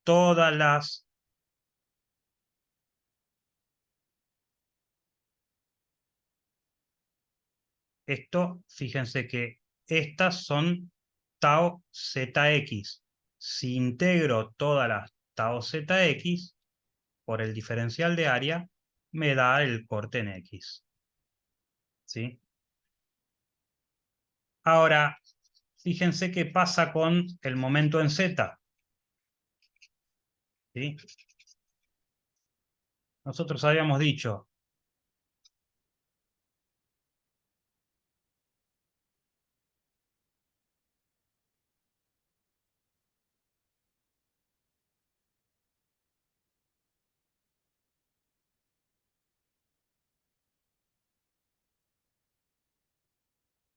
todas las esto, fíjense que estas son tau ZX. Si integro todas las tau ZX por el diferencial de área, me da el corte en X. ¿Sí? Ahora, fíjense qué pasa con el momento en Z. ¿Sí? Nosotros habíamos dicho,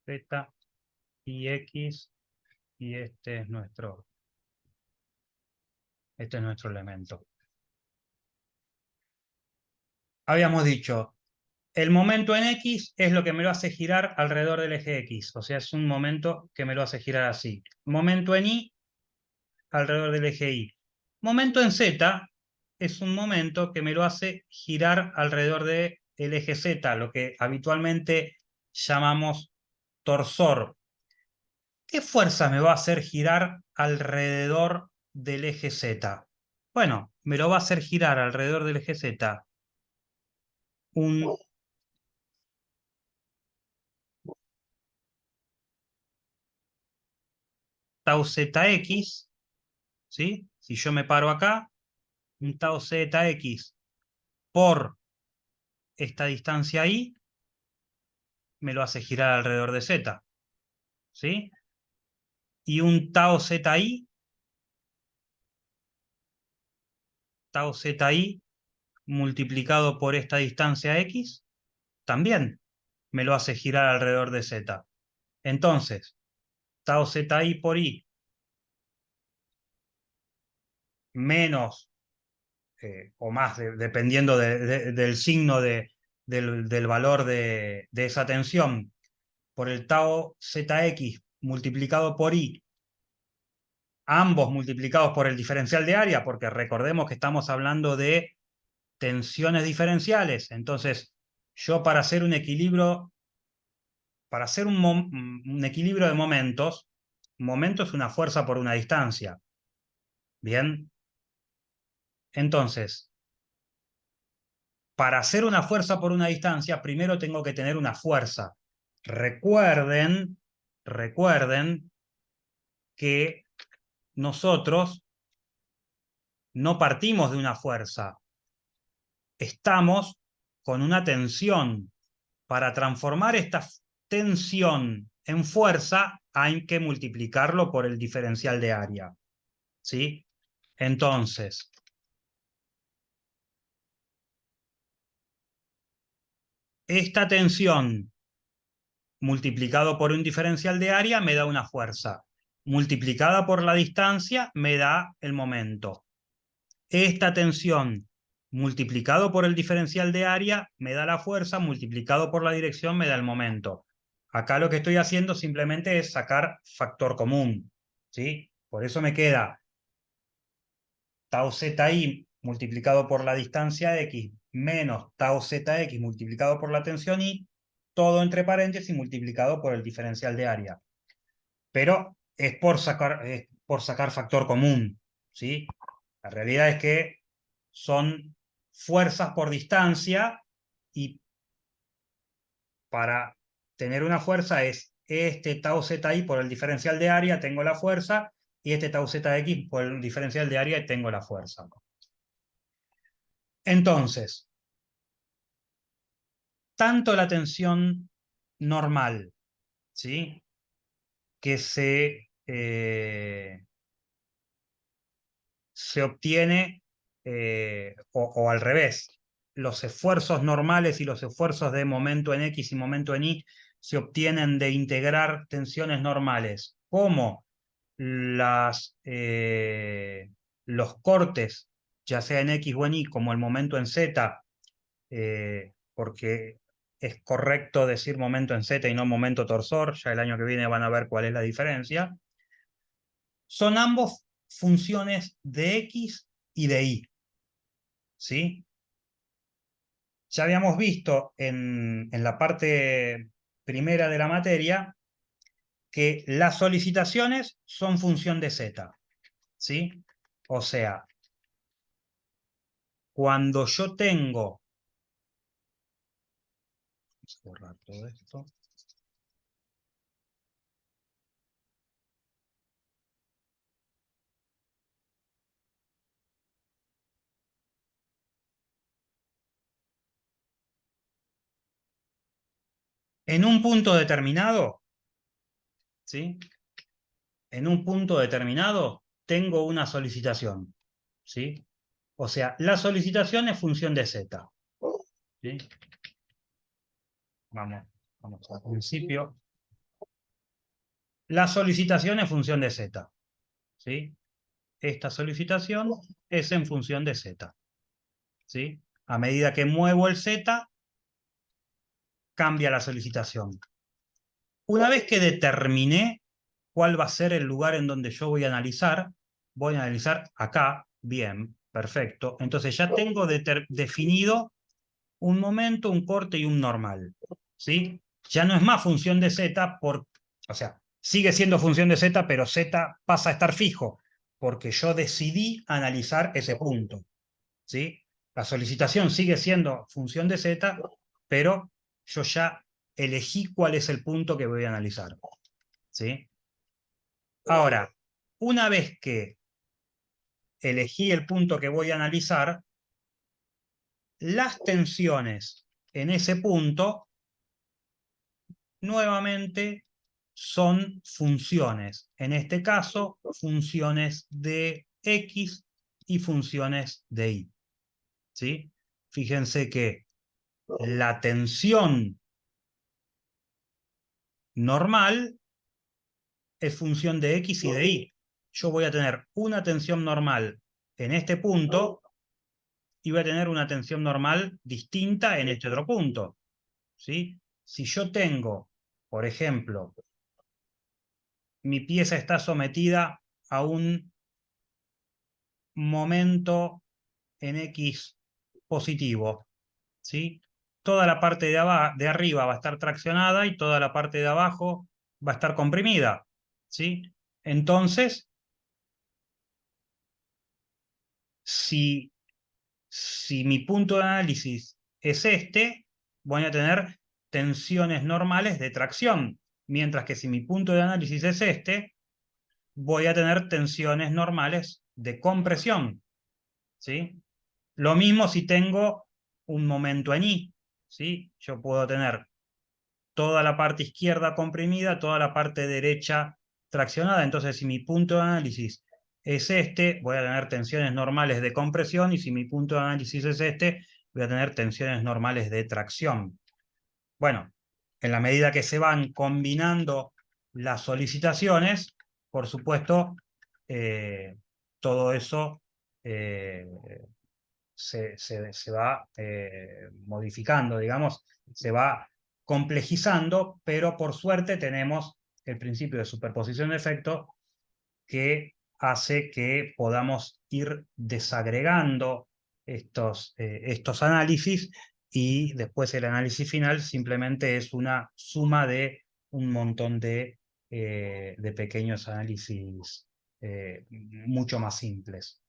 Z y X, y este es nuestro elemento. Habíamos dicho, el momento en X es lo que me lo hace girar alrededor del eje X, o sea, es un momento que me lo hace girar así. Momento en Y, alrededor del eje Y. Momento en Z es un momento que me lo hace girar alrededor del eje Z, lo que habitualmente llamamos torsor. ¿Qué fuerza me va a hacer girar alrededor del eje Z? Bueno, me lo va a hacer girar alrededor del eje Z un tau ZX, ¿sí? Si yo me paro acá, un tau ZX por esta distancia Y, me lo hace girar alrededor de Z, ¿sí? Y un tau ZI multiplicado por esta distancia X, también me lo hace girar alrededor de Z. Entonces, tau ZI por I menos o más, dependiendo del signo del valor de esa tensión, por el tau ZX multiplicado por I, ambos multiplicados por el diferencial de área, porque recordemos que estamos hablando de tensiones diferenciales. Entonces, yo para hacer un equilibrio, para hacer un equilibrio de momentos, momento es una fuerza por una distancia. Bien, entonces, para hacer una fuerza por una distancia, primero tengo que tener una fuerza. Recuerden que nosotros no partimos de una fuerza, estamos con una tensión. Para transformar esta tensión en fuerza hay que multiplicarlo por el diferencial de área. ¿Sí? Entonces, esta tensión multiplicado por un diferencial de área me da una fuerza. Multiplicada por la distancia me da el momento. Esta tensión multiplicado por el diferencial de área me da la fuerza, multiplicado por la dirección me da el momento. Acá lo que estoy haciendo simplemente es sacar factor común, ¿sí? Por eso me queda tau ZI multiplicado por la distancia x menos tau ZX multiplicado por la tensión y, todo entre paréntesis multiplicado por el diferencial de área. Pero es por sacar factor común, ¿sí? La realidad es que son fuerzas por distancia y para tener una fuerza es este tau ZI por el diferencial de área, tengo la fuerza, y este tau ZX por el diferencial de área, tengo la fuerza. Entonces, tanto la tensión normal, ¿sí? Que se obtiene, o al revés, los esfuerzos normales y los esfuerzos de momento en X y momento en Y se obtienen de integrar tensiones normales, como los cortes, ya sea en X o en Y, como el momento en Z, porque es correcto decir momento en Z y no momento torsor, ya el año que viene van a ver cuál es la diferencia, son ambos funciones de X y de Y, ¿sí? Ya habíamos visto en la parte primera de la materia que las solicitaciones son función de Z, ¿sí? O sea, cuando yo tengo... Vamos a borrar todo esto. En un punto determinado, ¿sí? En un punto determinado tengo una solicitación, ¿sí? O sea, la solicitación es función de Z, ¿sí? Vamos al principio. La solicitación es función de Z, ¿sí? Esta solicitación es en función de Z, ¿sí? A medida que muevo el Z, cambia la solicitación. Una vez que determiné cuál va a ser el lugar en donde yo voy a analizar acá, bien, perfecto. Entonces ya tengo definido un momento, un corte y un normal, ¿sí? Ya no es más función de Z, o sea, sigue siendo función de Z, pero Z pasa a estar fijo, porque yo decidí analizar ese punto, ¿sí? La solicitación sigue siendo función de Z, pero yo ya elegí cuál es el punto que voy a analizar, ¿sí? Ahora, una vez que elegí el punto que voy a analizar, las tensiones en ese punto nuevamente son funciones. En este caso, funciones de X y funciones de Y, ¿sí? Fíjense que la tensión normal es función de X y de Y. Yo voy a tener una tensión normal en este punto y voy a tener una tensión normal distinta en este otro punto, ¿sí? Si yo tengo, por ejemplo, mi pieza está sometida a un momento en X positivo, ¿sí? Toda la parte de arriba va a estar traccionada y toda la parte de abajo va a estar comprimida, ¿sí? Entonces, si, si mi punto de análisis es este, voy a tener tensiones normales de tracción, mientras que si mi punto de análisis es este, voy a tener tensiones normales de compresión, ¿sí? Lo mismo si tengo un momento en I, ¿sí? Yo puedo tener toda la parte izquierda comprimida, toda la parte derecha traccionada. Entonces, si mi punto de análisis es este, voy a tener tensiones normales de compresión y si mi punto de análisis es este, voy a tener tensiones normales de tracción. Bueno, en la medida que se van combinando las solicitaciones, por supuesto, eh, todo eso eh, se va modificando, digamos, se va complejizando, pero por suerte tenemos el principio de superposición de efectos que hace que podamos ir desagregando estos análisis y después el análisis final simplemente es una suma de un montón de pequeños análisis mucho más simples.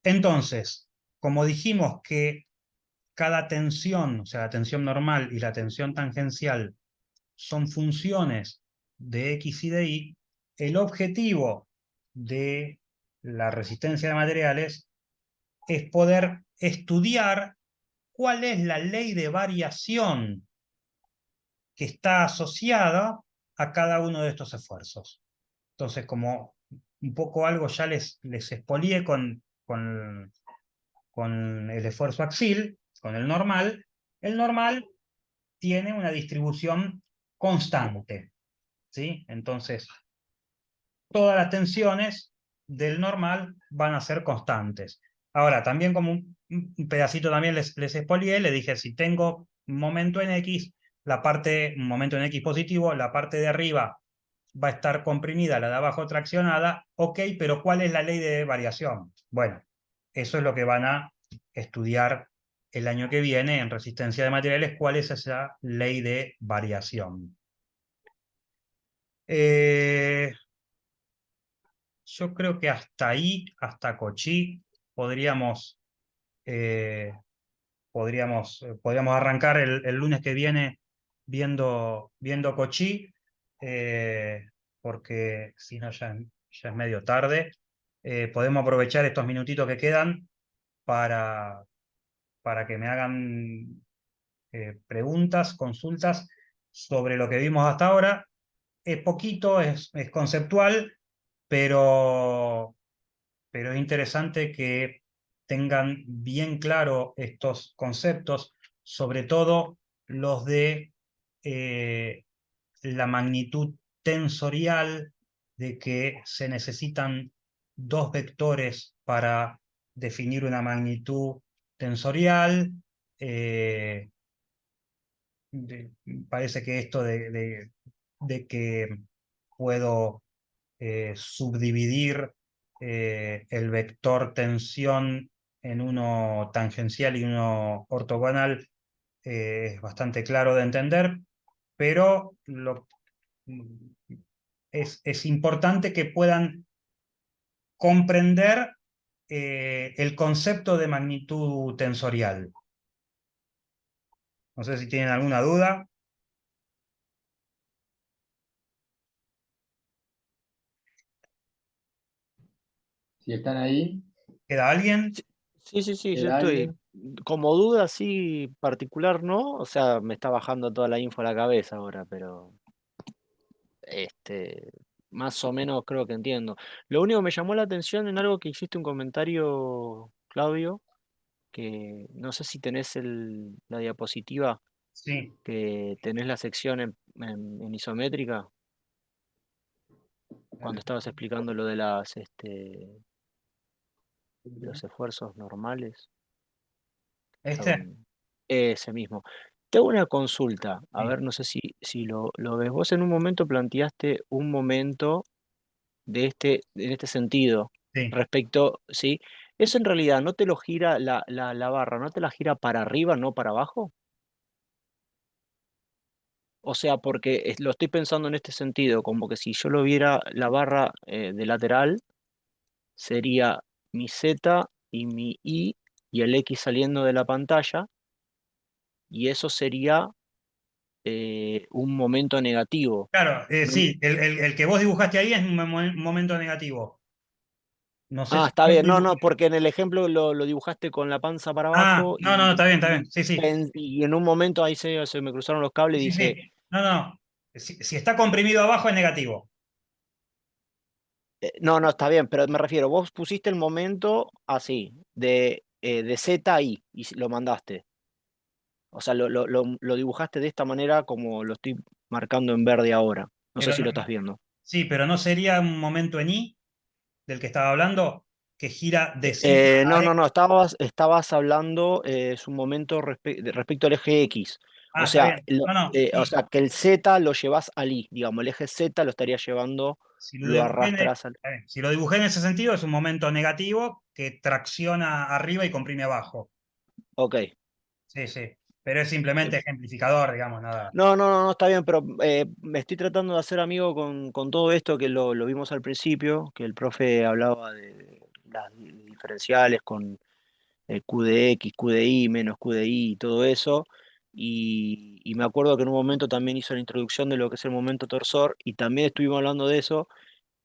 Entonces, como dijimos que cada tensión, o sea, la tensión normal y la tensión tangencial, son funciones de X y de Y, el objetivo de la resistencia de materiales es poder estudiar cuál es la ley de variación que está asociada a cada uno de estos esfuerzos. Entonces, como un poco algo ya les expolié con el esfuerzo axil, con el normal tiene una distribución constante, ¿sí? Entonces, todas las tensiones del normal van a ser constantes. Ahora, también como un pedacito también les expolié, le dije, si tengo un momento en X, un momento en X positivo, la parte de arriba va a estar comprimida, la de abajo traccionada, ok, pero ¿cuál es la ley de variación? Bueno, eso es lo que van a estudiar el año que viene en resistencia de materiales, cuál es esa ley de variación. Eh, yo creo que hasta ahí, hasta Cochí, podríamos, eh, podríamos arrancar el lunes que viene viendo Cochí, eh, porque si no ya es medio tarde. Podemos aprovechar estos minutitos que quedan para, para que me hagan preguntas, consultas sobre lo que vimos hasta ahora. Es poquito, es conceptual, pero es interesante que tengan bien claro estos conceptos, sobre todo los de eh, la magnitud tensorial, de que se necesitan dos vectores para definir una magnitud tensorial. eh, Parece que esto de que puedo subdividir el vector tensión en uno tangencial y uno ortogonal es bastante claro de entender, pero es importante que puedan comprender el concepto de magnitud tensorial. No sé si tienen alguna duda. Si están ahí, ¿Queda alguien? Sí, sí, sí, yo ¿queda estoy. alguien? Como duda así particular, ¿no? O sea, me está bajando toda la info a la cabeza ahora, pero este, más o menos creo que entiendo. Lo único que me llamó la atención en algo que hiciste un comentario, Claudio, que no sé si tenés la diapositiva, Sí. que tenés la sección en isométrica, cuando estabas explicando lo de los esfuerzos normales. ¿Este? Son ese mismo. Te hago una consulta, a Sí. ver, no sé si lo ves. Vos en un momento planteaste un momento en este sentido, Sí. respecto, ¿sí? Eso en realidad no te lo gira la barra, ¿no te la gira para arriba, no para abajo? O sea, porque lo estoy pensando en este sentido, como que si yo lo viera la barra de lateral, sería mi Z y mi Y y el X saliendo de la pantalla, y eso sería un momento negativo. Claro, ¿No? sí, el que vos dibujaste ahí es un momento negativo. No sé Ah, si está yo bien, no, no, dibujé. porque en el ejemplo lo dibujaste con la panza para abajo No, no, está bien, está bien. Sí, sí. y en un momento ahí se me cruzaron los cables y Sí, dije, sí. No, no. Si está comprimido abajo es negativo. no, no, está bien, pero me refiero, vos pusiste el momento así, de Z a I, y lo mandaste. O sea, lo dibujaste de esta manera como lo estoy marcando en verde ahora. No sé Pero si no, lo estás viendo. sí, pero no sería un momento en I del que estaba hablando que gira de Z No, a no, E. no, estabas hablando, es un momento respecto al eje X. Ah, está bien. No, no, O sí. sea, que el Z lo llevas al Y, digamos, el eje Z lo estarías llevando, Si lo lo dibujé arrastras al... está bien. Si lo dibujé en ese sentido, es un momento negativo que tracciona arriba y comprime abajo. Ok. Sí, sí. Pero es simplemente ejemplificador, digamos, nada. No, no, no, no, está bien, pero me estoy tratando de hacer amigo con todo esto que lo vimos al principio, que el profe hablaba de las diferenciales con QDX, QDI, menos QDI y todo eso. Y me acuerdo que en un momento también hizo la introducción de lo que es el momento torsor y también estuvimos hablando de eso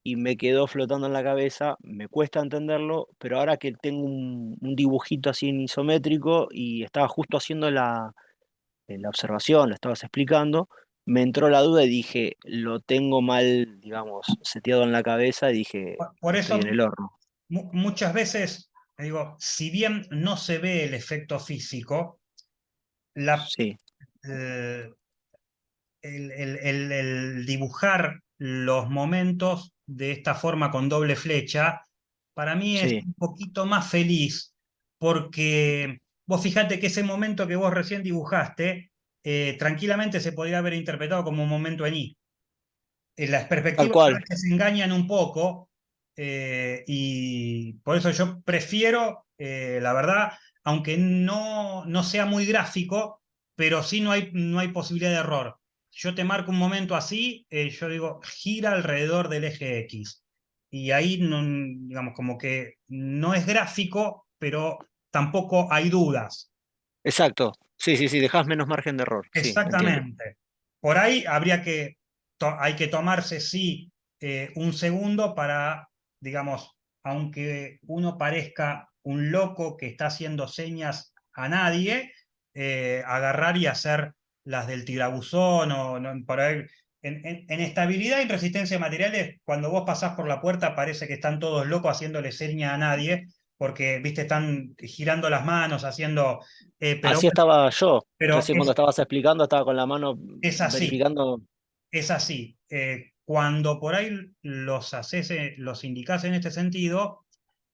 y me quedó flotando en la cabeza, me cuesta entenderlo, pero ahora que tengo un dibujito así en isométrico y estaba justo haciendo la observación, lo estabas explicando, me entró la duda y dije, lo tengo mal, digamos, seteado en la cabeza y dije, Por estoy eso, en el horno. muchas veces, digo, si bien no se ve el efecto físico, la, Sí, eh, el dibujar los momentos de esta forma con doble flecha, para mí es sí, un poquito más feliz, porque vos fijate que ese momento que vos recién dibujaste, tranquilamente se podría haber interpretado como un momento en I. Las tal perspectivas a cual. veces engañan un poco, y por eso yo prefiero, la verdad, aunque no sea muy gráfico, pero sí no hay posibilidad de error. Yo te marco un momento así, yo digo, gira alrededor del eje X. Y ahí, digamos, como que no es gráfico, pero tampoco hay dudas. Exacto. Sí, sí, sí, dejas menos margen de error. Sí, entiendo. Exactamente. Por ahí hay que tomarse, sí, un segundo para, digamos, aunque uno parezca un loco que está haciendo señas a nadie, agarrar y hacer las del tirabuzón o por ahí. En estabilidad y resistencia de materiales, cuando vos pasás por la puerta parece que están todos locos haciéndole señas a nadie, porque, viste, están girando las manos, haciendo... pero Así estaba yo. pero Recién cuando estabas explicando, estaba con la mano es así, verificando. es así. Cuando por ahí los haces, los indicás en este sentido,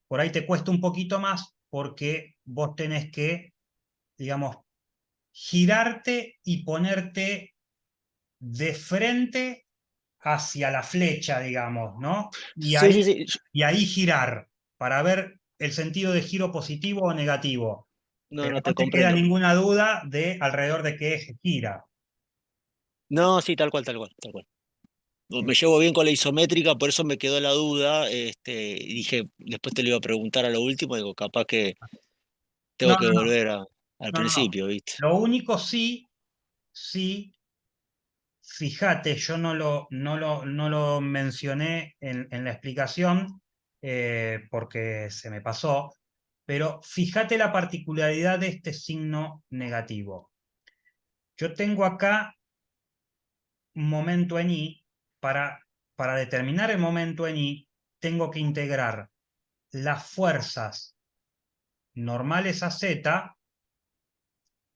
por ahí te cuesta un poquito más porque vos tenés que, digamos, girarte y ponerte de frente hacia la flecha, digamos, ¿no? Sí, sí, sí. Y ahí girar para ver el sentido de giro positivo o negativo. No, Pero no no te te queda comprendo. ninguna duda de alrededor de qué eje gira. No, sí, tal cual, tal cual, tal cual. Sí. Me llevo bien con la isométrica, por eso me quedó la duda. Y dije, después te lo iba a preguntar a lo último, digo, capaz que No, tengo que no, no, volver al no, no, no. principio, ¿viste? Lo único sí, sí, fíjate, yo no lo mencioné en la explicación, porque se me pasó, pero fíjate la particularidad de este signo negativo. Yo tengo acá un momento en I, para determinar el momento en I, tengo que integrar las fuerzas normales a Z,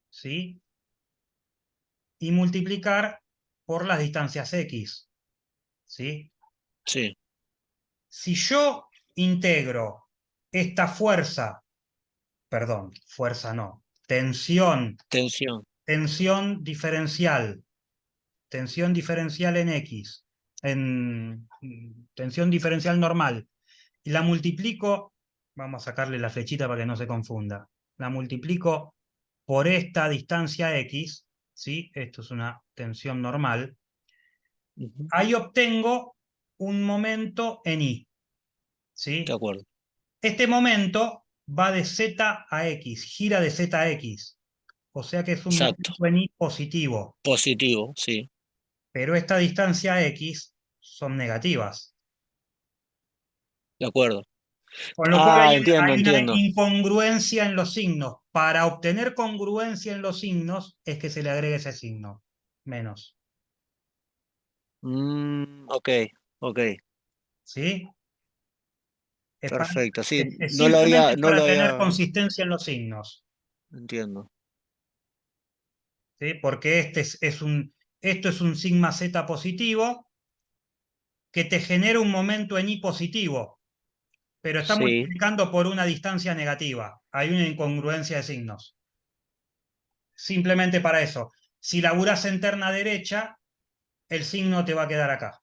¿sí? Y multiplicar por las distancias X, ¿sí? Sí, Si yo integro esta fuerza, perdón, fuerza no, tensión. tensión diferencial en X, en tensión diferencial normal, y la multiplico, Vamos a sacarle la flechita para que no se confunda. La multiplico por esta distancia X, ¿sí? Esto es una tensión normal. Ujú. Ahí obtengo un momento en I, De ¿sí? acuerdo. Este momento va de Z a X, gira de Z a X. O sea que es un Exacto. momento en I positivo. Positivo, sí. Pero esta distancia X son negativas. De acuerdo. Con lo cual Ah, entiendo, hay una entiendo. incongruencia en los signos. Para obtener congruencia en los signos es que se le agrega ese signo. Menos. Ok, ok. ¿Sí? Es, Perfecto. Sí, es simplemente no lo para tener había. consistencia en los signos. Entiendo. ¿Sí? Porque esto es un sigma z positivo que te genera un momento en I positivo, pero está Sí, multiplicando por una distancia negativa. Hay una incongruencia de signos. Simplemente para eso. Si laburas en terna derecha, el signo te va a quedar acá.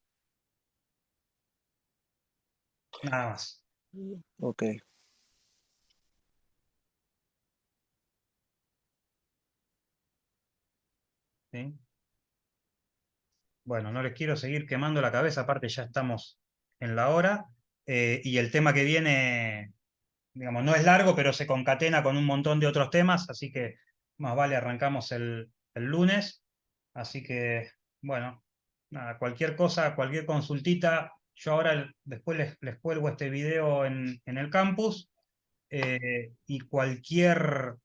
Nada más. ok. ¿Sí? Bueno, no les quiero seguir quemando la cabeza, aparte ya estamos en la hora. Y el tema que viene, digamos, no es largo, pero se concatena con un montón de otros temas, así que más vale arrancamos el lunes. Así que, bueno, nada, cualquier cosa, cualquier consultita, yo ahora después les cuelgo este video en el campus y cualquier